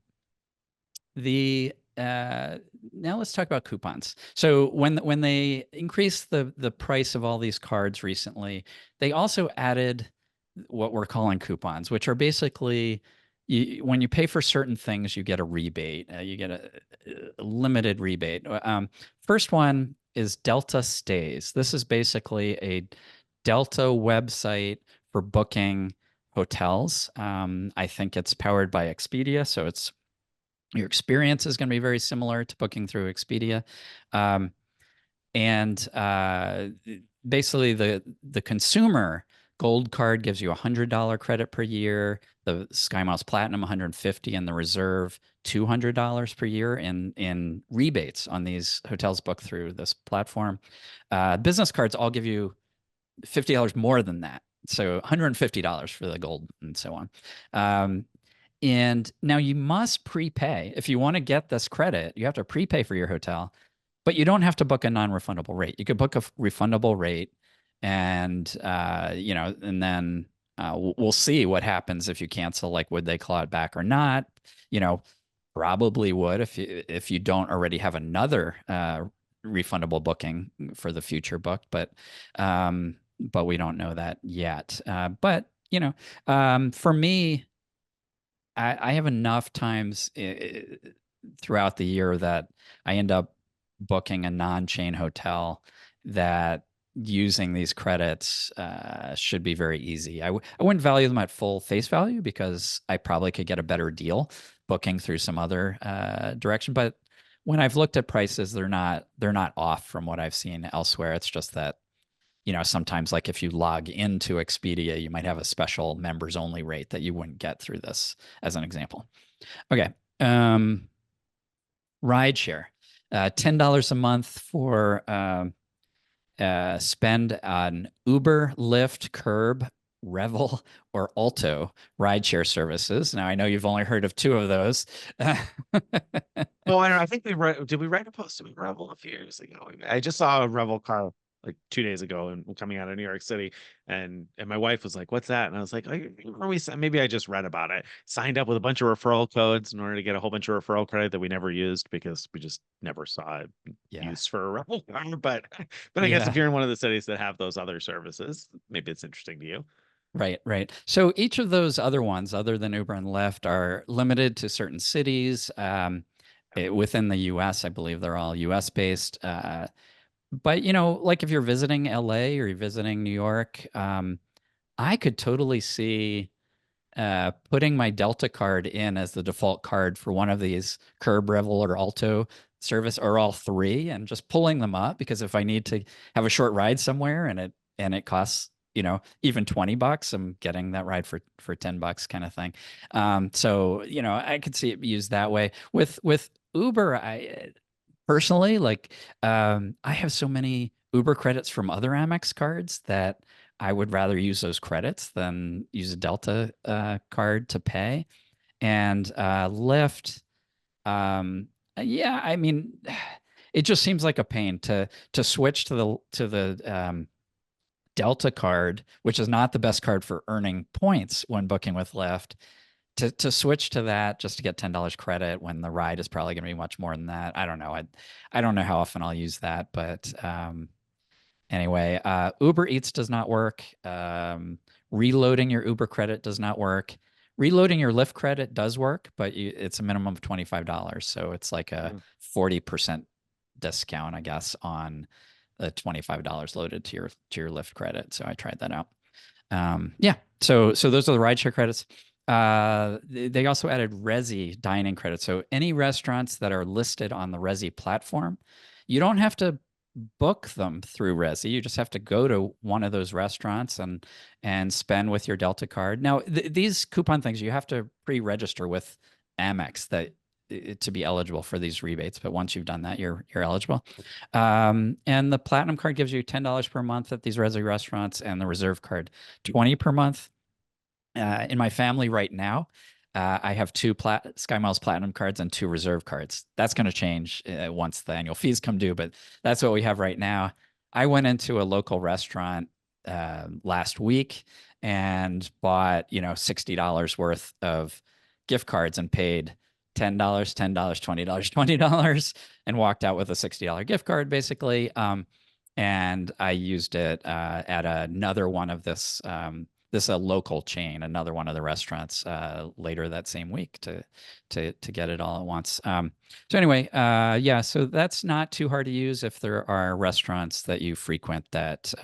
the Now let's talk about coupons. So when they increased the price of all these cards recently, they also added what we're calling coupons, which are basically when you pay for certain things, you get a rebate. You get a limited rebate. First one is Delta Stays. This is basically a Delta website for booking hotels. I think it's powered by Expedia, so your experience is going to be very similar to booking through Expedia. Um, and basically, the consumer gold card gives you $100 credit per year. The SkyMiles Platinum 150, and the Reserve $200 per year in rebates on these hotels booked through this platform. Business cards all give you $50 more than that, so $150 for the gold and so on. And now you must prepay. If you want to get this credit, you have to prepay for your hotel, but you don't have to book a non-refundable rate. You could book a refundable rate, and and then we'll see what happens if you cancel. Like, would they claw it back or not? Probably would if you don't already have another refundable booking for the future book, but we don't know that yet. But for me, I have enough times throughout the year that I end up booking a non-chain hotel, that using these credits should be very easy. I wouldn't value them at full face value because I probably could get a better deal booking through some other direction. But when I've looked at prices, they're not off from what I've seen elsewhere. It's just that, sometimes like if you log into Expedia, you might have a special members only rate that you wouldn't get through this, as an example. Okay. Rideshare. $10 a month for spend on Uber, Lyft, Curb, Revel, or Alto rideshare services. Now, I know you've only heard of two of those. Oh, I don't know. I think did we write a post about Revel a few years ago? I just saw a Revel car like 2 days ago and coming out of New York City, and my wife was like, "What's that?" And I was like, maybe I just read about it. Signed up with a bunch of referral codes in order to get a whole bunch of referral credit that we never used because we just never saw it Yeah. used for a Revel car. But I guess if Yeah. you're in one of the cities that have those other services, maybe it's interesting to you. Right, right. So each of those other ones, other than Uber and Lyft, are limited to certain cities within the US. I believe they're all US based. But, like if you're visiting LA or you're visiting New York, I could totally see putting my Delta card in as the default card for one of these Curb, Revel, or Alto service, or all three, and just pulling them up because if I need to have a short ride somewhere and it costs even $20, I'm getting that ride for $10 kind of thing. So I could see it used that way. With Uber, I personally like I have so many Uber credits from other Amex cards that I would rather use those credits than use a Delta card to pay. And Lyft, yeah, I mean, it just seems like a pain to switch to the Delta card, which is not the best card for earning points when booking with Lyft. To switch to that just to get $10 credit when the ride is probably going to be much more than that. I don't know. I don't know how often I'll use that, but anyway, Uber Eats does not work. Reloading your Uber credit does not work. Reloading your Lyft credit does work, but it's a minimum of $25. So it's like a 40% discount, I guess, on the $25 loaded to your Lyft credit. So I tried that out. Yeah. So those are the rideshare credits. They also added Resi dining credits. So any restaurants that are listed on the Resi platform, you don't have to book them through Resi. You just have to go to one of those restaurants and spend with your Delta card. Now, these coupon things, you have to pre-register with Amex to be eligible for these rebates. But once you've done that, you're eligible. And the Platinum card gives you $10 per month at these Resi restaurants, and the Reserve card $20 per month. In my family right now, I have two SkyMiles Platinum cards and two Reserve cards. That's going to change once the annual fees come due, but that's what we have right now. I went into a local restaurant last week and bought, $60 worth of gift cards and paid $10, $10, $20, $20, and walked out with a $60 gift card basically. And I used it at another one of this a local chain, another one of the restaurants later that same week to get it all at once. So anyway, yeah, so that's not too hard to use if there are restaurants that you frequent that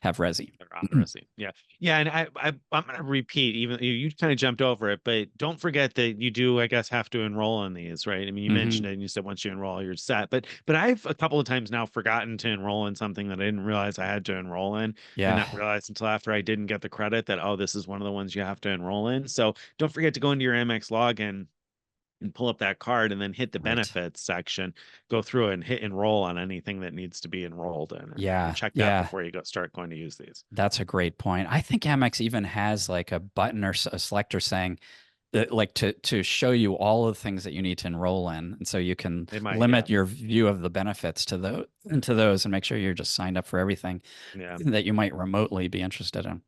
have Resi. On Resi. Yeah. Yeah. And I'm going to repeat, even you kind of jumped over it, but don't forget that you do, I guess, have to enroll in these, right? I mean, you mentioned it and you said once you enroll, you're set. But I've a couple of times now forgotten to enroll in something that I didn't realize I had to enroll in and Yeah, not realize until after I didn't get the credit that, oh, this is one of the ones you have to enroll in. So don't forget to go into your Amex login and pull up that card and then hit the right. benefits section, go through and hit enroll on anything that needs to be enrolled in and Yeah, check that yeah. before you start going to use these. That's a great point. I think Amex even has like a button or a selector saying that, like, to show you all of the things that you need to enroll in, and so you can They might, yeah. limit your view of the benefits to those and make sure you're just signed up for everything Yeah. that you might remotely be interested in.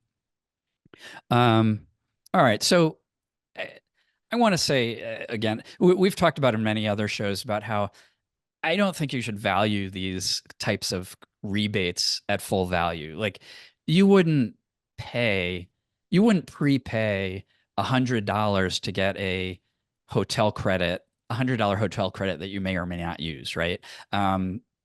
Um, all right, so I, I want to say again, we've talked about in many other shows about how I don't think you should value these types of rebates at full value. Like you wouldn't pay, you wouldn't prepay $100 to get hotel credit, $100 hotel credit that you may or may not use, right?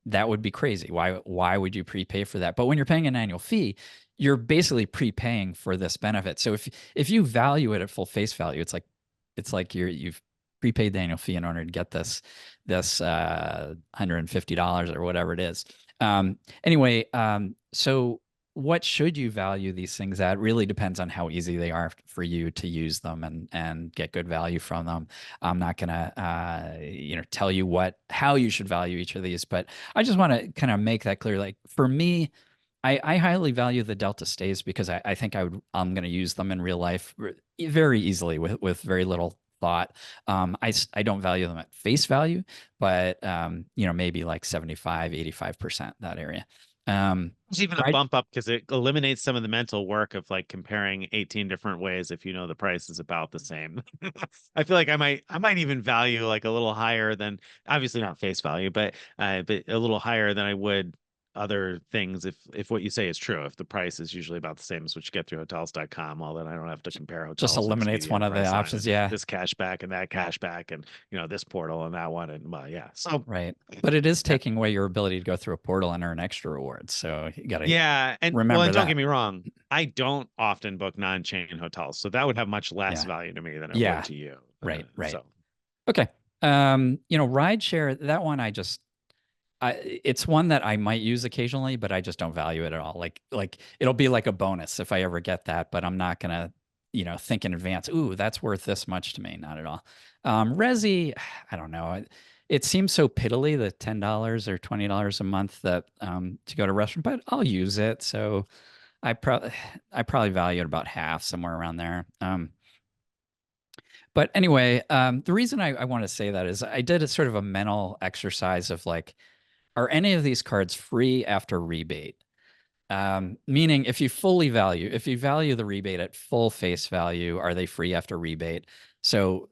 that would be crazy. Why would you prepay for that? But when you're paying an annual fee, you're basically prepaying for this benefit. So if you value it at full face value, it's like you've prepaid the annual fee in order to get this $150 or whatever it is. Anyway, so what should you value these things at really depends on how easy they are for you to use them and get good value from them. I'm not gonna tell you how you should value each of these, but I just want to kind of make that clear. Like for me, I highly value the Delta stays because I think I'm going to use them in real life very easily with very little thought. I don't value them at face value, but maybe like 75-85%, that area. It's even a Right. bump up because it eliminates some of the mental work of like comparing 18 different ways if you know the price is about the same. I feel like I might even value like a little higher than, obviously not face value, but a little higher than I would other things if what you say is true. If the price is usually about the same as what you get through hotels.com, well then I don't have to compare Just hotels and eliminates Expedia one and of the Priceline options. and Yeah. this cashback and that cashback and this portal and that one and well yeah. So Right. But it is yeah. taking away your ability to go through a portal and earn extra rewards. So you got to Yeah, and remember don't get that. me wrong, I don't often book non-chain hotels, so that would have much less Yeah. value to me than it would Yeah. to you. Right. Right. So Okay. Rideshare, that one it's one that I might use occasionally, but I just don't value it at all. Like it'll be like a bonus if I ever get that, but I'm not gonna, think in advance. Ooh, that's worth this much to me. Not at all. Resi, I don't know. It seems so piddly, the $10 or $20 a month that to go to a restaurant, but I'll use it. So I probably value it about half, somewhere around there. But anyway, the reason I want to say that is I did a sort of a mental exercise of like, are any of these cards free after rebate? Meaning, if you value the rebate at full face value, are they free after rebate? So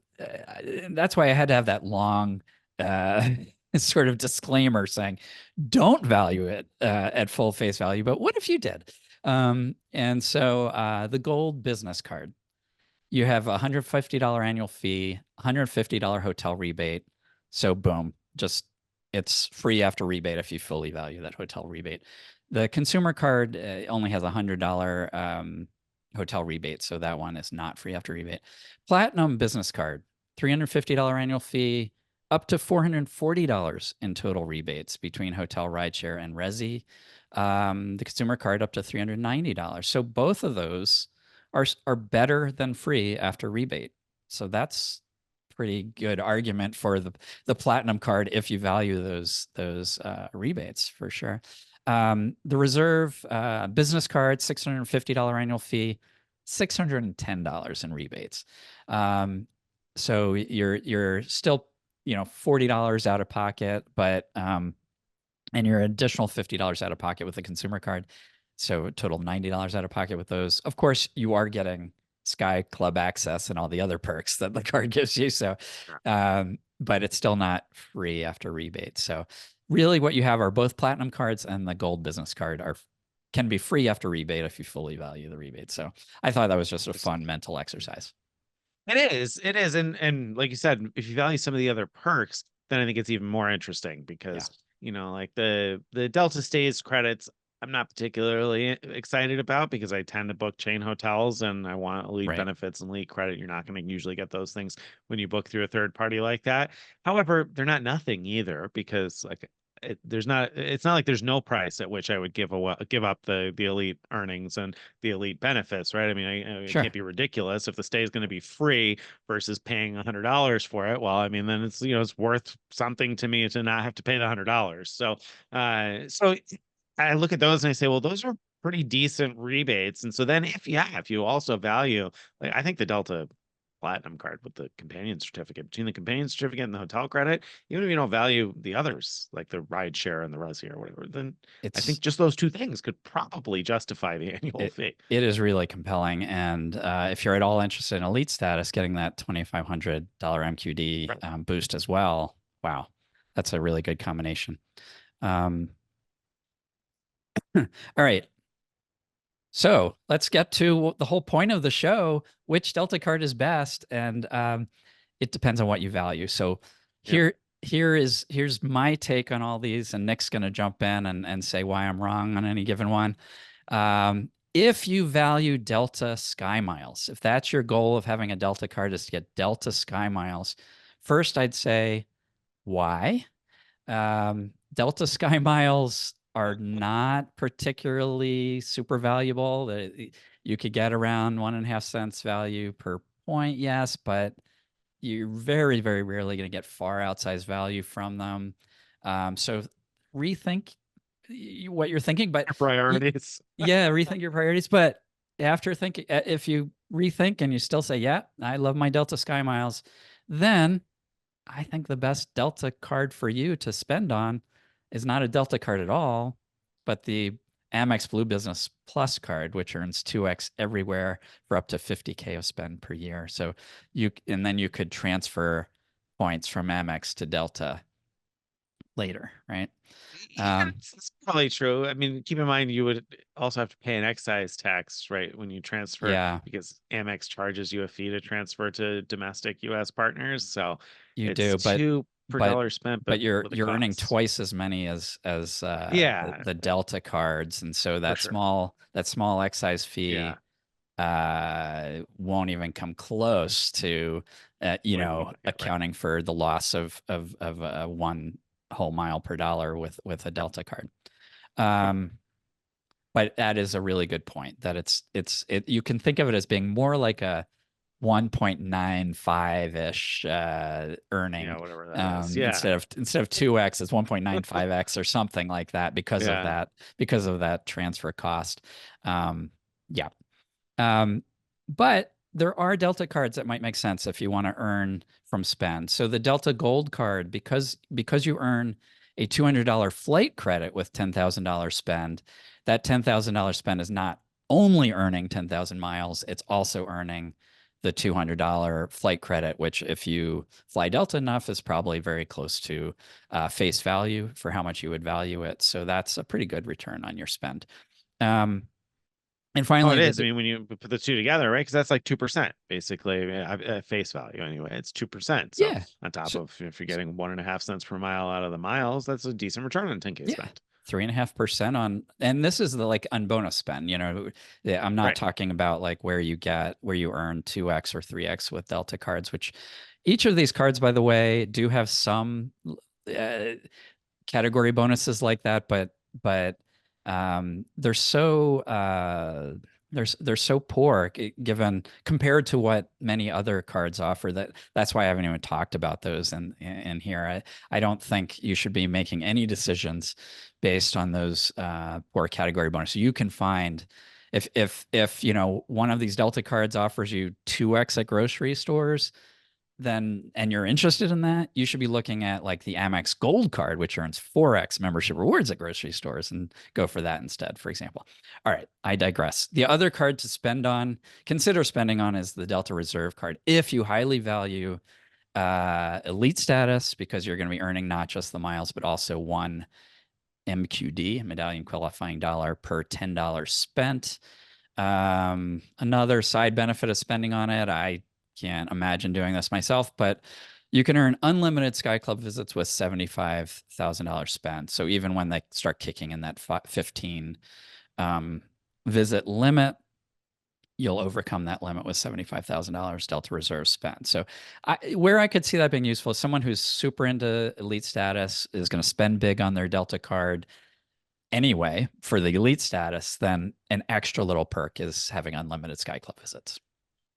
that's why I had to have that long sort of disclaimer saying, don't value it at full face value. But what if you did? And so the gold business card, you have a $150 annual fee, $150 hotel rebate. So boom, just it's free after rebate if you fully value that hotel rebate. The consumer card only has a $100 hotel rebate, so that one is not free after rebate. Platinum business card, $350 annual fee, up to $440 in total rebates between hotel, rideshare, and resi. The consumer card up to $390. So both of those are better than free after rebate. So that's pretty good argument for the platinum card if you value those rebates for sure. The reserve business card, $650 annual fee, $610 in rebates. So you're still $40 out of pocket, but and your additional $50 out of pocket with the consumer card. So total $90 out of pocket with those. Of course, you are getting Sky Club access and all the other perks that the card gives you. So, but it's still not free after rebate. So really what you have are both platinum cards and the gold business card can be free after rebate if you fully value the rebate. So I thought that was just a fun mental exercise. it is, and like you said, if you value some of the other perks, then I think it's even more interesting Yeah. because like the Delta stays credits, I'm not particularly excited about because I tend to book chain hotels and I want elite Right. benefits and elite credit. You're not going to usually get those things when you book through a third party like that. However, they're not nothing either because like it's not like there's no price at which I would give up the elite earnings and the elite benefits, right? I mean, it Sure. can't be ridiculous if the stay is going to be free versus paying $100 for it. Well, I mean, then it's worth something to me to not have to pay the $100. So I look at those and I say, well, those are pretty decent rebates. And so then if you also value, like I think the Delta Platinum card with the companion certificate, between the companion certificate and the hotel credit, even if you don't value the others, like the ride share and the Resi or whatever, then I think It's just those two things could probably justify the annual it fee. it is really compelling. And if you're at all interested in elite status, getting that $2,500 MQD Right. boost as well, wow, that's a really good combination. Um, all right, so let's get to the whole point of the show: which Delta card is best, and it depends on what you value. So Yep. here. here's my take on all these, and Nick's going to jump in and say why I'm wrong on any given one. If you value Delta Sky Miles, if that's your goal of having a Delta card is to get Delta Sky Miles, first I'd say why? Delta Sky Miles are not particularly super valuable. You could get around 1.5 cents value per point, yes, but you're very, very rarely going to get far outsized value from them. So rethink what you're thinking, but Priorities. yeah, rethink your priorities. But after thinking, if you rethink and you still say, yeah, I love my Delta Sky Miles, then I think the best Delta card for you to spend on is not a Delta card at all, but the Amex Blue Business Plus card, which earns 2x everywhere for up to 50K of spend per year. So and then you could transfer points from Amex to Delta later, right? Yeah, it's probably true. I mean, keep in mind you would also have to pay an excise tax, right, when you transfer, Yeah, because Amex charges you a fee to transfer to domestic US partners. So you it's do, but two per but dollar spent, but but you're with a you're earning cost. twice as many as Yeah, the Delta cards, and so for that sure. small excise Yeah. fee won't even come close to What you're looking at, right? accounting for the loss of 1 whole mile per dollar with a Delta card. Um, but that is a really good point that you can think of it as being more like a 1.95-ish Yeah, earning whatever that is. Yeah. instead of 2x, it's 1.95x or something like that Yeah. because of that transfer cost. Yeah. Um, but there are Delta cards that might make sense if you want to earn from spend. So the Delta Gold card, because you earn a $200 flight credit with $10,000 spend, that $10,000 spend is not only earning 10,000 miles, it's also earning the $200 flight credit, which if you fly Delta enough is probably very close to face value for how much you would value it. So that's a pretty good return on your spend. Um, and Oh, it finally, is. I mean, when you put the two together, right? Because that's like 2%, basically, at face value anyway. It's 2%. So yeah, on top so, of if you're getting 1.5 cents per mile out of the miles, that's a decent return on 10K yeah, spent. 3.5% on, and this is the like unbonus spend. Yeah, I'm not Right. talking about like where you earn 2x or 3x with Delta cards, which each of these cards, by the way, do have some uh, category bonuses like that, but they're so they're so poor given compared to what many other cards offer that's why I haven't even talked about those in here. I don't think you should be making any decisions based on those poor category bonuses. You can find if one of these Delta cards offers you 2x at grocery stores, then and you're interested in that, you should be looking at like the Amex Gold card, which earns 4x membership rewards at grocery stores, and go for that instead, for example. All right, I digress. The other card to consider spending on is the Delta Reserve card. If you highly value elite status, because you're going to be earning not just the miles, but also one MQD, medallion qualifying dollar per $10 spent. Another side benefit of spending on it, I can't imagine doing this myself, but you can earn unlimited Sky Club visits with $75,000 spent. So even when they start kicking in that 15 visit limit, you'll overcome that limit with $75,000 Delta Reserve spent. So where I could see that being useful is someone who's super into elite status is going to spend big on their Delta card anyway for the elite status, then an extra little perk is having unlimited Sky Club visits.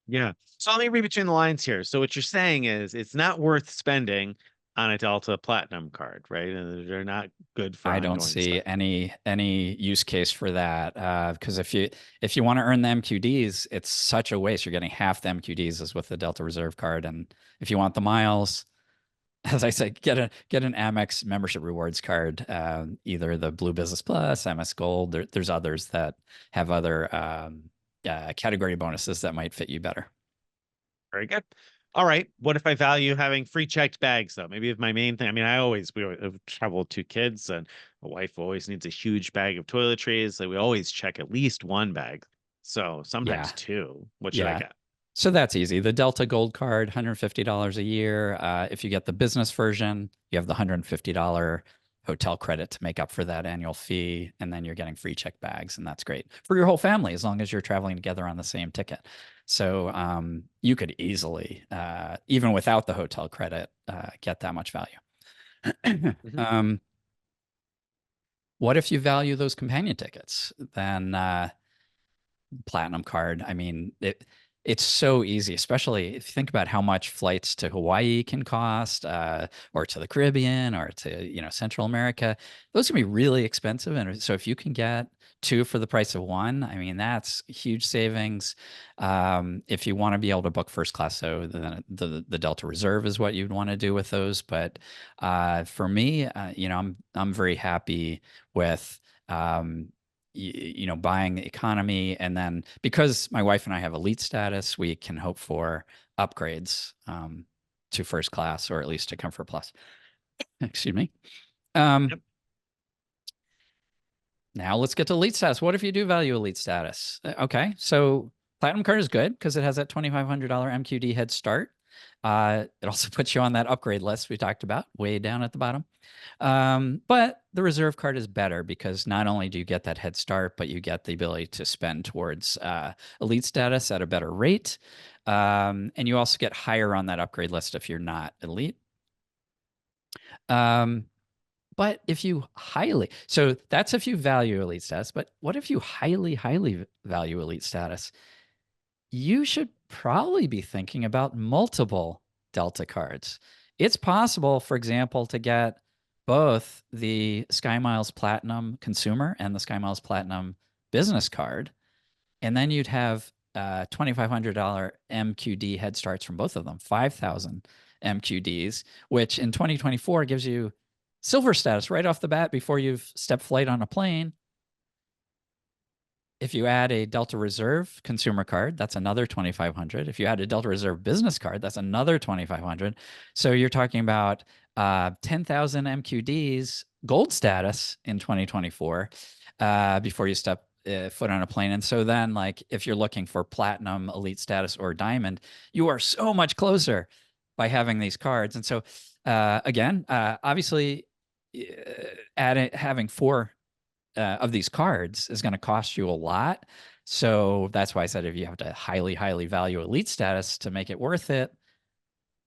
Yeah. So let me read between the lines here. So what you're saying is it's not worth spending on a Delta Platinum card, right? And they're not good for I don't ongoing see spend. any use case for that because if you want to earn the MQDs, it's such a waste. You're getting half the MQDs as with the Delta Reserve card, and if you want the miles, as I say, get an Amex membership rewards card, either the Blue Business Plus, MS Gold. There's others that have other category bonuses that might fit you better. Very good. All right. What if I value having free checked bags though? Maybe if my main thing, I mean, we have travel with 2 kids and a wife always needs a huge bag of toiletries. Like we always check at least one bag. So sometimes Yeah, two. What should I yeah. get? So that's easy. The Delta Gold Card, $150 a year. If you get the business version, you have the $150 hotel credit to make up for that annual fee, and then you're getting free check bags, and that's great for your whole family as long as you're traveling together on the same ticket. So you could easily, even without the hotel credit, get that much value. Mhm. What if you value those companion tickets? Then platinum card. I mean, it's so easy, especially if you think about how much flights to Hawaii can cost, or to the Caribbean, or to, Central America. Those can be really expensive, and so if you can get two for the price of one, I mean, that's huge savings. If you want to be able to book first class, so then the Delta Reserve is what you'd want to do with those. But for me, I'm very happy with. Buying economy. And then because my wife and I have elite status, we can hope for upgrades to first class, or at least to Comfort Plus. Excuse me. Yep. Now let's get to elite status. What if you do value elite status? Okay, so platinum card is good because it has that $2,500 MQD head start. It also puts you on that upgrade list we talked about way down at the bottom. But the reserve card is better because not only do you get that head start, but you get the ability to spend towards elite status at a better rate. And you also get higher on that upgrade list if you're not elite. Um, but if you so that's if you value elite status, but what if you highly value elite status? You should probably be thinking about multiple Delta cards. It's possible, for example, to get both the SkyMiles Platinum Consumer and the SkyMiles Platinum Business card, and then you'd have $2,500 MQD head starts from both of them, 5,000 MQDs, which in 2024 gives you silver status right off the bat before you've stepped flight on a plane. If you add a Delta Reserve consumer card, that's another 2,500. If you add a Delta Reserve business card, that's another 2,500. So you're talking about 10,000 MQDs gold status in 2024 before you step foot on a plane. And so then, like, if you're looking for platinum, elite status, or diamond, you are so much closer by having these cards. And so, again, obviously, having four of these cards is going to cost you a lot. So that's why I said if you have to highly value elite status to make it worth it,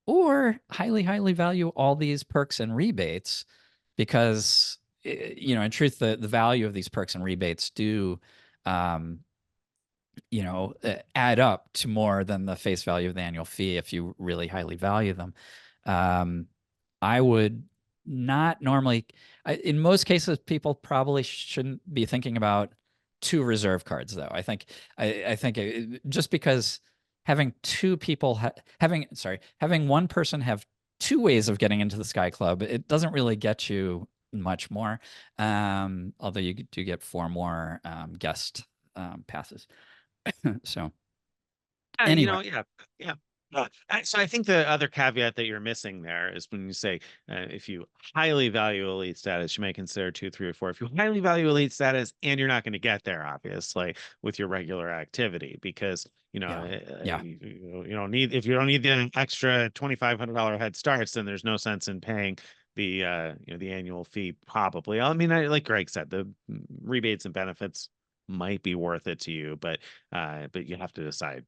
or highly value all these perks and rebates, because in truth, the value of these perks and rebates do um, add up to more than the face value of the annual fee if you really highly value them. I would not normally, in most cases, people probably shouldn't be thinking about two reserve cards, though. I think just because having two people having one person have two ways of getting into the Sky Club, it doesn't really get you much more. Although you do get four more guest passes. So anyway, Yeah, yeah. So I think the other caveat that you're missing there is when you say if you highly value elite status, you may consider two, three, or four. If you highly value elite status, and you're not going to get there, obviously, with your regular activity, because yeah, you don't need if you don't need the extra $2,500 head starts, then there's no sense in paying the the annual fee. Probably, I mean, like Greg said, the rebates and benefits might be worth it to you, but you have to decide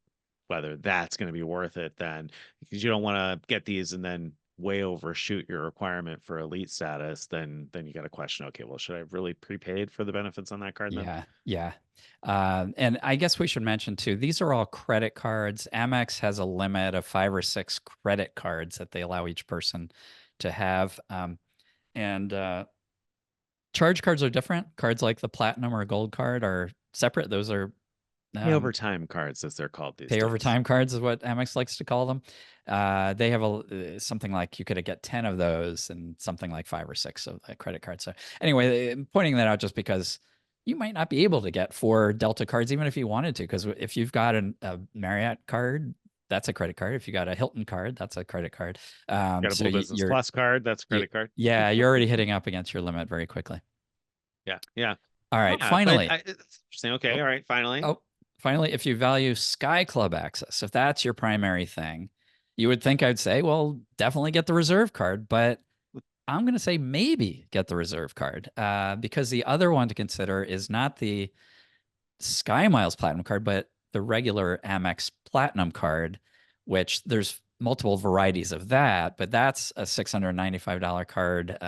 whether that's going to be worth it then, because you don't want to get these and then way overshoot your requirement for elite status. Then you got to question, okay, well, should I have really prepaid for the benefits on that card then? yeah. And I guess we should mention too, these are all credit cards. Amex has a limit of 5 or 6 credit cards that they allow each person to have. And charge cards are different. Cards like the platinum or gold card are separate. Those are Pay over um, time cards, as they're called these pay over days. time cards is what Amex likes to call them. They have something like you could get 10 of those and something like 5 or 6 of a credit card. So anyway, I'm pointing that out just because you might not be able to get 4 Delta cards even if you wanted to. Because if you've got a Marriott card, that's a credit card. If you got a Hilton card, that's a credit card. Got a So Blue Business Plus card, that's a credit card. yeah, you're already hitting up against your limit very quickly. Yeah, yeah. All right, Yeah, but finally. it's interesting. Okay, Oh, all right, finally. oh, Finally, if you value Sky Club access, if that's your primary thing, you would think I'd say, well, definitely get the reserve card. But I'm going to say maybe get the reserve card because the other one to consider is not the Sky Miles Platinum card, but the regular Amex Platinum card, which there's multiple varieties of that, but that's a $695 card,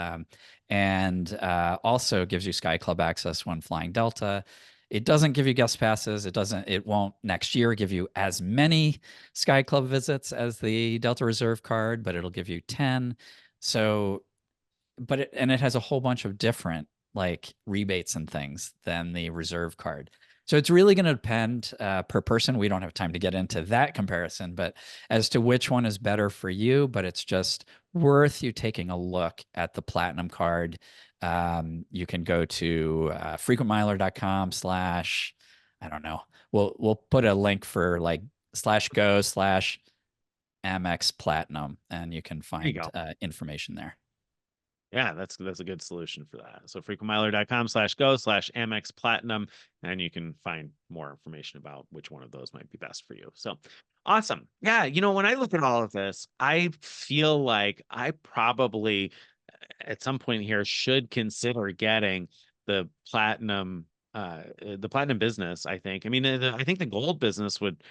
and also gives you Sky Club access when flying Delta. It doesn't give you guest passes. It won't next year give you as many Sky Club visits as the Delta Reserve card, but it'll give you 10. So and it has a whole bunch of different like rebates and things than the reserve card. So it's really going to depend per person. We don't have time to get into that comparison, but as to which one is better for you, but it's just worth you taking a look at the platinum card. You can go to frequentmiler.com slash, I don't know. We'll put a link for like /go/Amex Platinum, and you can There you find go. information there. Yeah, that's a good solution for that. So frequentmiler.com/go/Amex Platinum, and you can find more information about which one of those might be best for you. So awesome. Yeah, when I look at all of this, I feel like I probably at some point here should consider getting the platinum business. I think. I mean, I think the gold business would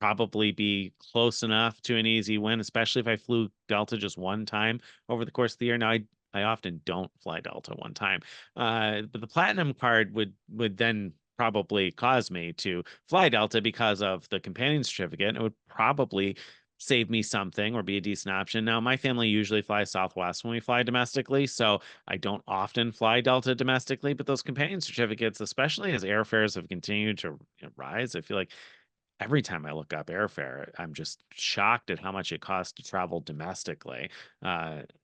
probably be close enough to an easy win, especially if I flew Delta just one time over the course of the year. Now, I often don't fly Delta one time, but the platinum card would then probably cause me to fly Delta because of the companion certificate. It would probably save me something or be a decent option. Now, my family usually flies Southwest when we fly domestically, so I don't often fly Delta domestically, but those companion certificates, especially as airfares have continued to rise, I feel like every time I look up airfare, I'm just shocked at how much it costs to travel domestically.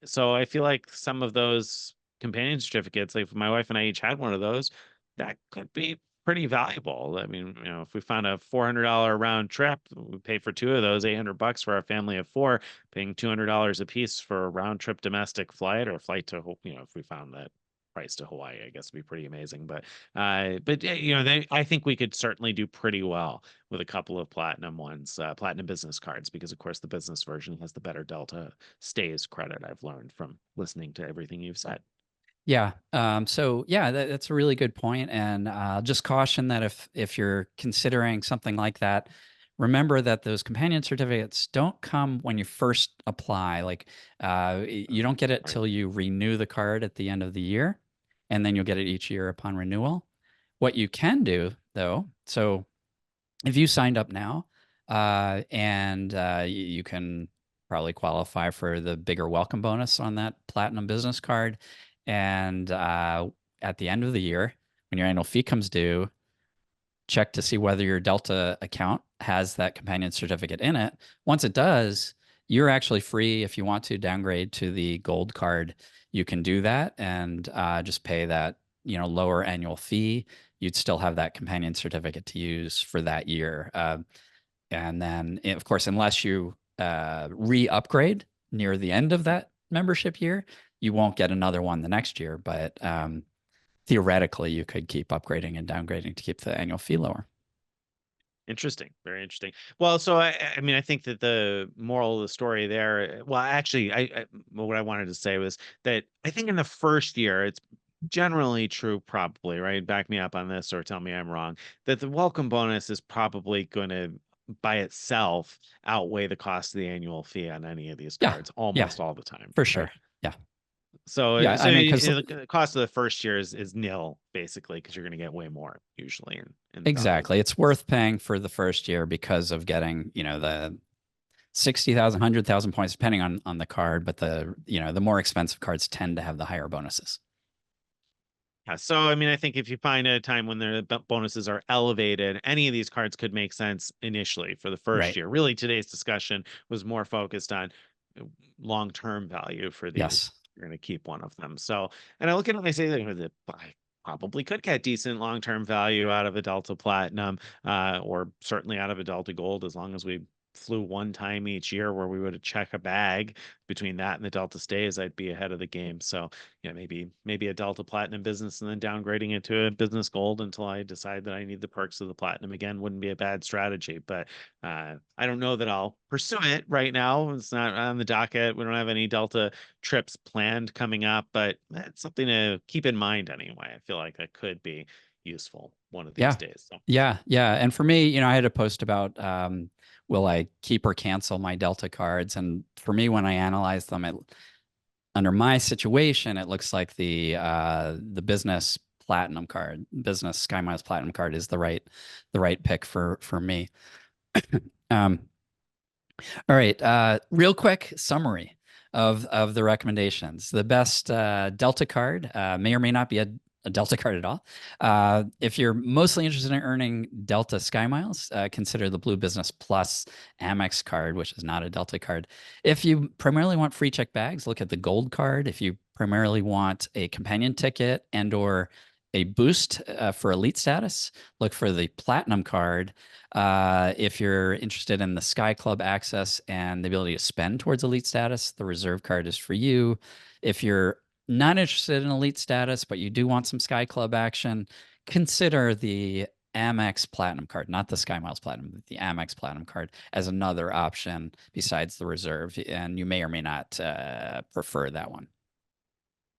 So I feel like some of those companion certificates, like my wife and I each had one of those, that could be pretty valuable. I mean, if we found a $400 round trip, we pay for two of those, $800 for our family of four, paying $200 a piece for a round trip domestic flight or a flight to, if we found that price to Hawaii, I guess would be pretty amazing. But yeah, I think we could certainly do pretty well with a couple of platinum ones, platinum business cards, because of course the business version has the better Delta stays credit. I've learned from listening to everything you've said. Yeah. So yeah, that's a really good point. And just caution that if you're considering something like that, remember that those companion certificates don't come when you first apply. Like you don't get it Right. till you renew the card at the end of the year, and then you'll get it each year upon renewal. What you can do though, so if you signed up now, and you can probably qualify for the bigger welcome bonus on that platinum business card. And at the end of the year, when your annual fee comes due, check to see whether your Delta account has that companion certificate in it. Once it does, you're actually free if you want to downgrade to the gold card. You can do that and just pay that lower annual fee. You'd still have that companion certificate to use for that year. And then, of course, unless you re-upgrade near the end of that membership year, you won't get another one the next year. But theoretically, you could keep upgrading and downgrading to keep the annual fee lower. Interesting. Very interesting. Well, so I mean, I think that the moral of the story there, well, actually, what I wanted to say was that I think in the first year, it's generally true, probably, right? Back me up on this or tell me I'm wrong, that the welcome bonus is probably going to by itself outweigh the cost of the annual fee on any of these Yeah, cards yeah, almost all the time, for right? sure. Yeah, So, yeah. so I mean, because the cost of the first year is nil basically because you're going to get way more usually in the value. exactly, it's worth paying for the first year because of getting the 60,000, 100,000 points, depending on the card. But the more expensive cards tend to have the higher bonuses. Yeah, so I mean, I think if you find a time when the bonuses are elevated, any of these cards could make sense initially for the first Right. year. Really, today's discussion was more focused on long-term value for these. Yes. You're going to keep one of them. So, and I look at it and I say that I probably could get decent long-term value out of a Delta Platinum, or certainly out of a Delta Gold, as long as we flew one time each year where we would check a bag between that and the Delta stays, I'd be ahead of the game. So yeah, maybe a Delta Platinum business and then downgrading it to a business gold until I decide that I need the perks of the Platinum again wouldn't be a bad strategy. But I don't know that I'll pursue it right now. It's not on the docket. We don't have any Delta trips planned coming up, but it's something to keep in mind anyway. I feel like that could be useful one of these Yeah. days. So Yeah. Yeah. And for me, I had a post about will I keep or cancel my Delta cards? And for me, when I analyze them, under my situation, it looks like the business platinum card, business Sky Miles platinum card is the right pick for me. Um, all right, real quick summary of the recommendations. The best Delta card may or may not be a Delta card at all. If you're mostly interested in earning Delta Sky Miles, consider the Blue Business Plus Amex card, which is not a Delta card. If you primarily want free check bags, look at the Gold card. If you primarily want a companion ticket and/or a boost for elite status, look for the Platinum card. If you're interested in the Sky Club access and the ability to spend towards elite status, the Reserve card is for you. If you're not interested in elite status, but you do want some Sky Club action, consider the Amex Platinum card, not the Sky Miles Platinum, but the Amex Platinum card as another option besides the Reserve. And you may or may not prefer that one.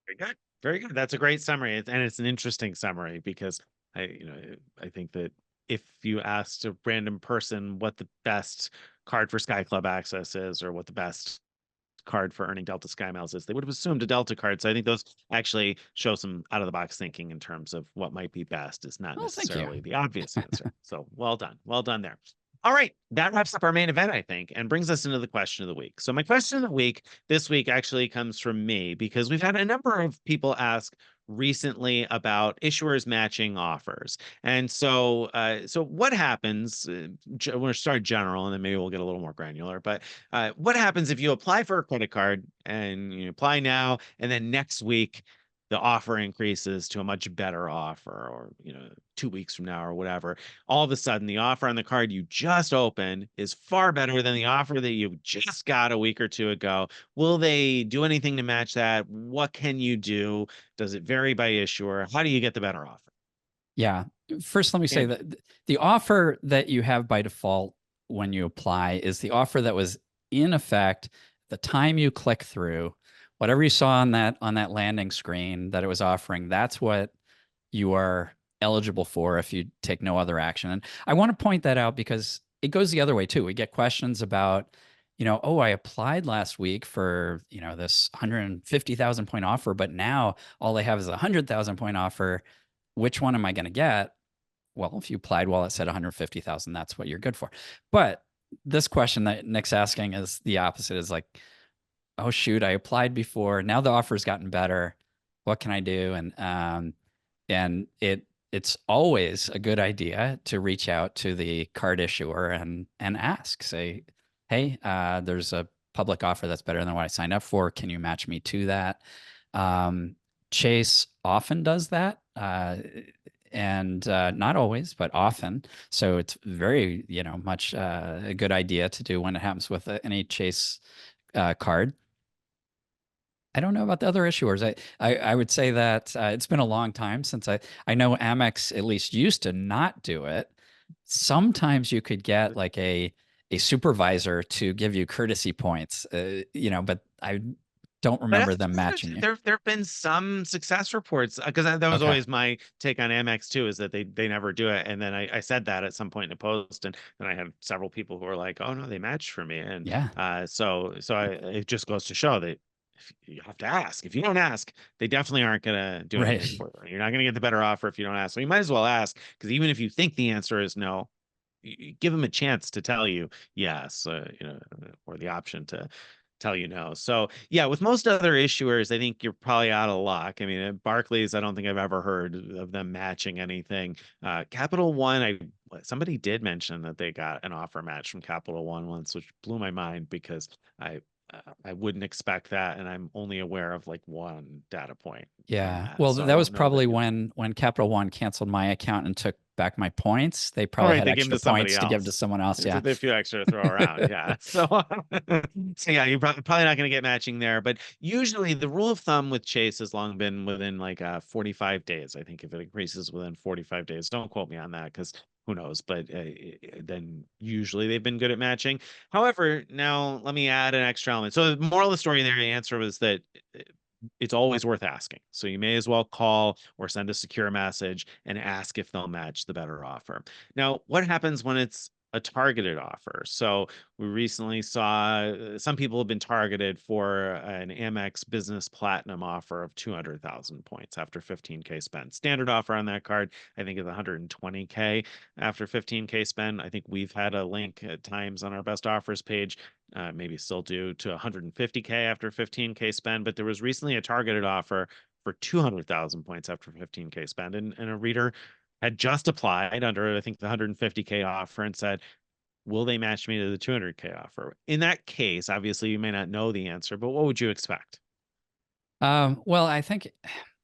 very good. Very good. That's a great summary. And it's an interesting summary because I think that if you asked a random person what the best card for Sky Club access is or what the best card for earning Delta Sky Miles is, they would have assumed a Delta card. So I think those actually show some out of the box thinking in terms of what might be best is not Oh, thank you. necessarily the obvious answer. So well done. Well done there. All right, that wraps up our main event, I think, and brings us into the question of the week. So my question of the week this week actually comes from me because we've had a number of people ask recently about issuers matching offers. And so what happens, we're going to start general and then maybe we'll get a little more granular, but what happens if you apply for a credit card and you apply now and then next week the offer increases to a much better offer or 2 weeks from now or whatever, all of a sudden the offer on the card you just opened is far better than the offer that you just got a week or two ago. Will they do anything to match that? What can you do? Does it vary by issuer? How do you get the better offer? Yeah. First, let me say that the offer that you have by default when you apply is the offer that was in effect the time you click through. Whatever you saw on that landing screen that it was offering, that's what you are eligible for if you take no other action. And I want to point that out because it goes the other way too. We get questions about, oh, I applied last week for, this 150,000 point offer, but now all they have is a 100,000 point offer. Which one am I going to get? Well, if you applied while it said 150,000, that's what you're good for. But this question that Nick's asking is the opposite, is like, oh shoot, I applied before. Now the offer's gotten better. What can I do? And it's always a good idea to reach out to the card issuer and ask, say, hey, there's a public offer that's better than what I signed up for. Can you match me to that? Chase often does that. And not always, but often. So it's very, much a good idea to do when it happens with any Chase card. I don't know about the other issuers. I would say that it's been a long time since I know Amex at least used to not do it. Sometimes you could get like a supervisor to give you courtesy points, but I don't remember them matching you. There've been some success reports because that was Okay. always my take on Amex too, is that they never do it. And then I said that at some point in a post, and then I had several people who were like, "Oh no, they matched for me." And Yeah. it just goes to show that you have to ask. If you don't ask, they definitely aren't going to do Right. anything for you. You're not going to get the better offer if you don't ask. So you might as well ask, because even if you think the answer is no, you give them a chance to tell you yes, or the option to tell you no. So yeah, with most other issuers, I think you're probably out of luck. I mean, at Barclays, I don't think I've ever heard of them matching anything. Capital One, somebody did mention that they got an offer match from Capital One once, which blew my mind because I wouldn't expect that, and I'm only aware of like one data point on Yeah. that. Well, So I that was don't know that, probably when Capital One canceled my account and took back my points. They All probably right, had they give them extra to somebody points to give to else. someone else. It's Yeah. a few extra to throw around. Yeah. So, so yeah, you're probably not going to get matching there. But usually the rule of thumb with Chase has long been within like 45 days. I think if it increases within 45 days, don't quote me on that because who knows, but then usually they've been good at matching. However, now let me add an extra element. So the moral of the story there, the answer was that it's always worth asking. So you may as well call or send a secure message and ask if they'll match the better offer. Now, what happens when it's a targeted offer? So we recently saw some people have been targeted for an Amex Business Platinum offer of 200,000 points after 15K spend. Standard offer on that card, I think, is 120K after 15K spend. I think we've had a link at times on our best offers page, maybe still do, to 150K after 15K spend. But there was recently a targeted offer for 200,000 points after 15K spend, and a reader had just applied under, I think, the 150K offer and said, will they match me to the 200K offer? In that case, obviously, you may not know the answer, but what would you expect? Well, I think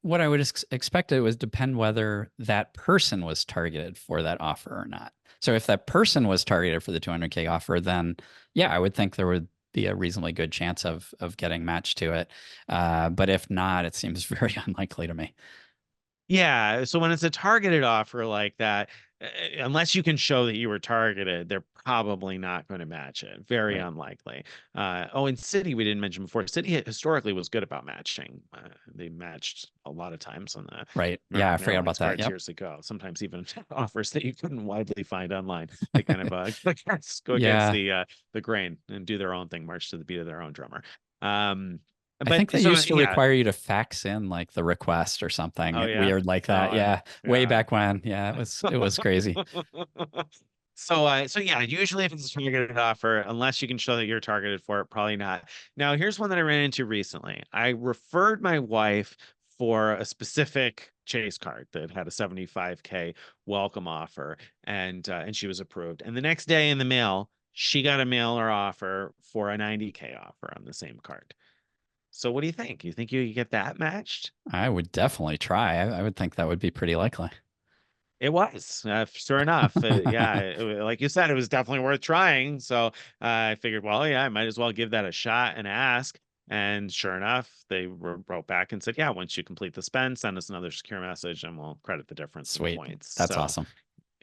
what I would expect it was depend whether that person was targeted for that offer or not. So if that person was targeted for the 200K offer, then yeah, I would think there would be a reasonably good chance of getting matched to it. But if not, it seems very unlikely to me. Yeah, so when it's a targeted offer like that, unless you can show that you were targeted, they're probably not going to match it. Very Right. unlikely. Oh, and City we didn't mention before. City historically was good about matching. They matched a lot of times on the Right. Yeah, I forgot Maryland about that. cards Yep. years ago. Sometimes even offers that you couldn't widely find online. They kind of go against Yeah. the grain and do their own thing, march to the beat of their own drummer. Um, I think but they so used to yeah. require you to fax in like the request or Oh something yeah. weird like that. Oh Yeah. Way yeah. back when. Yeah, it was crazy. So, so yeah, usually if it's a targeted offer, unless you can show that you're targeted for it, probably not. Now, here's one that I ran into recently. I referred my wife for a specific Chase card that had a 75K welcome offer, and she was approved. And the next day in the mail, she got a mailer offer for a 90K offer on the same card. So, what do you think? You think you could get that matched? I would definitely try. I would think that would be pretty likely. It was, sure enough. Yeah, like you said, it was definitely worth trying. So I figured, well, yeah, I might as well give that a shot and ask. And sure enough, they wrote back and said, yeah, once you complete the spend, send us another secure message and we'll credit the difference in Sweet. points. That's So awesome.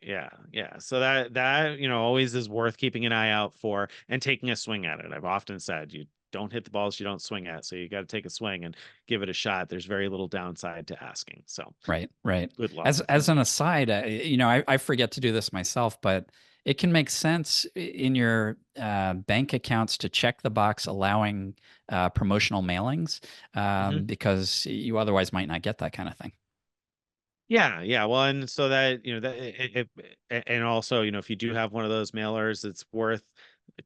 yeah, yeah. So that always is worth keeping an eye out for and taking a swing at it. I've often said you don't hit the balls you don't swing at. So you got to take a swing and give it a shot. There's very little downside to asking. So Right, right. good luck As with it. an aside, I forget to do this myself, but it can make sense in your bank accounts to check the box allowing promotional mailings Mhm. because you otherwise might not get that kind of thing. Yeah, yeah. Well, and so that, and also, if you do have one of those mailers, it's worth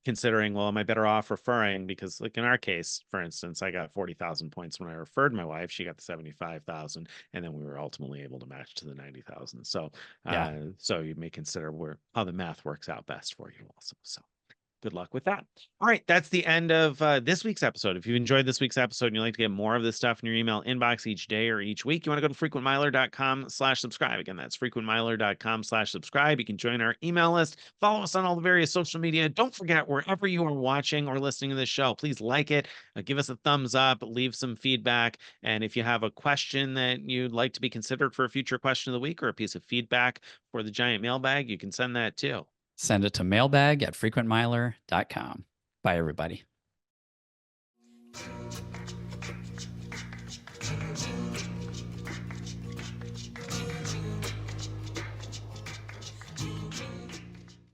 considering, well, am I better off referring? Because like in our case, for instance, I got 40,000 points when I referred my wife. She got the 75,000, and then we were ultimately able to match to the 90,000. So, Yeah. so you may consider how the math works out best for you also. So good luck with that. All right, that's the end of this week's episode. If you enjoyed this week's episode and you'd like to get more of this stuff in your email inbox each day or each week, you want to go to frequentmiler.com/subscribe. Again, that's frequentmiler.com/subscribe. You can join our email list, follow us on all the various social media. Don't forget, wherever you are watching or listening to this show, please like it, give us a thumbs up, leave some feedback. And if you have a question that you'd like to be considered for a future question of the week or a piece of feedback for the giant mailbag, you can send that too. Send it to mailbag@frequentmiler.com. Bye, everybody.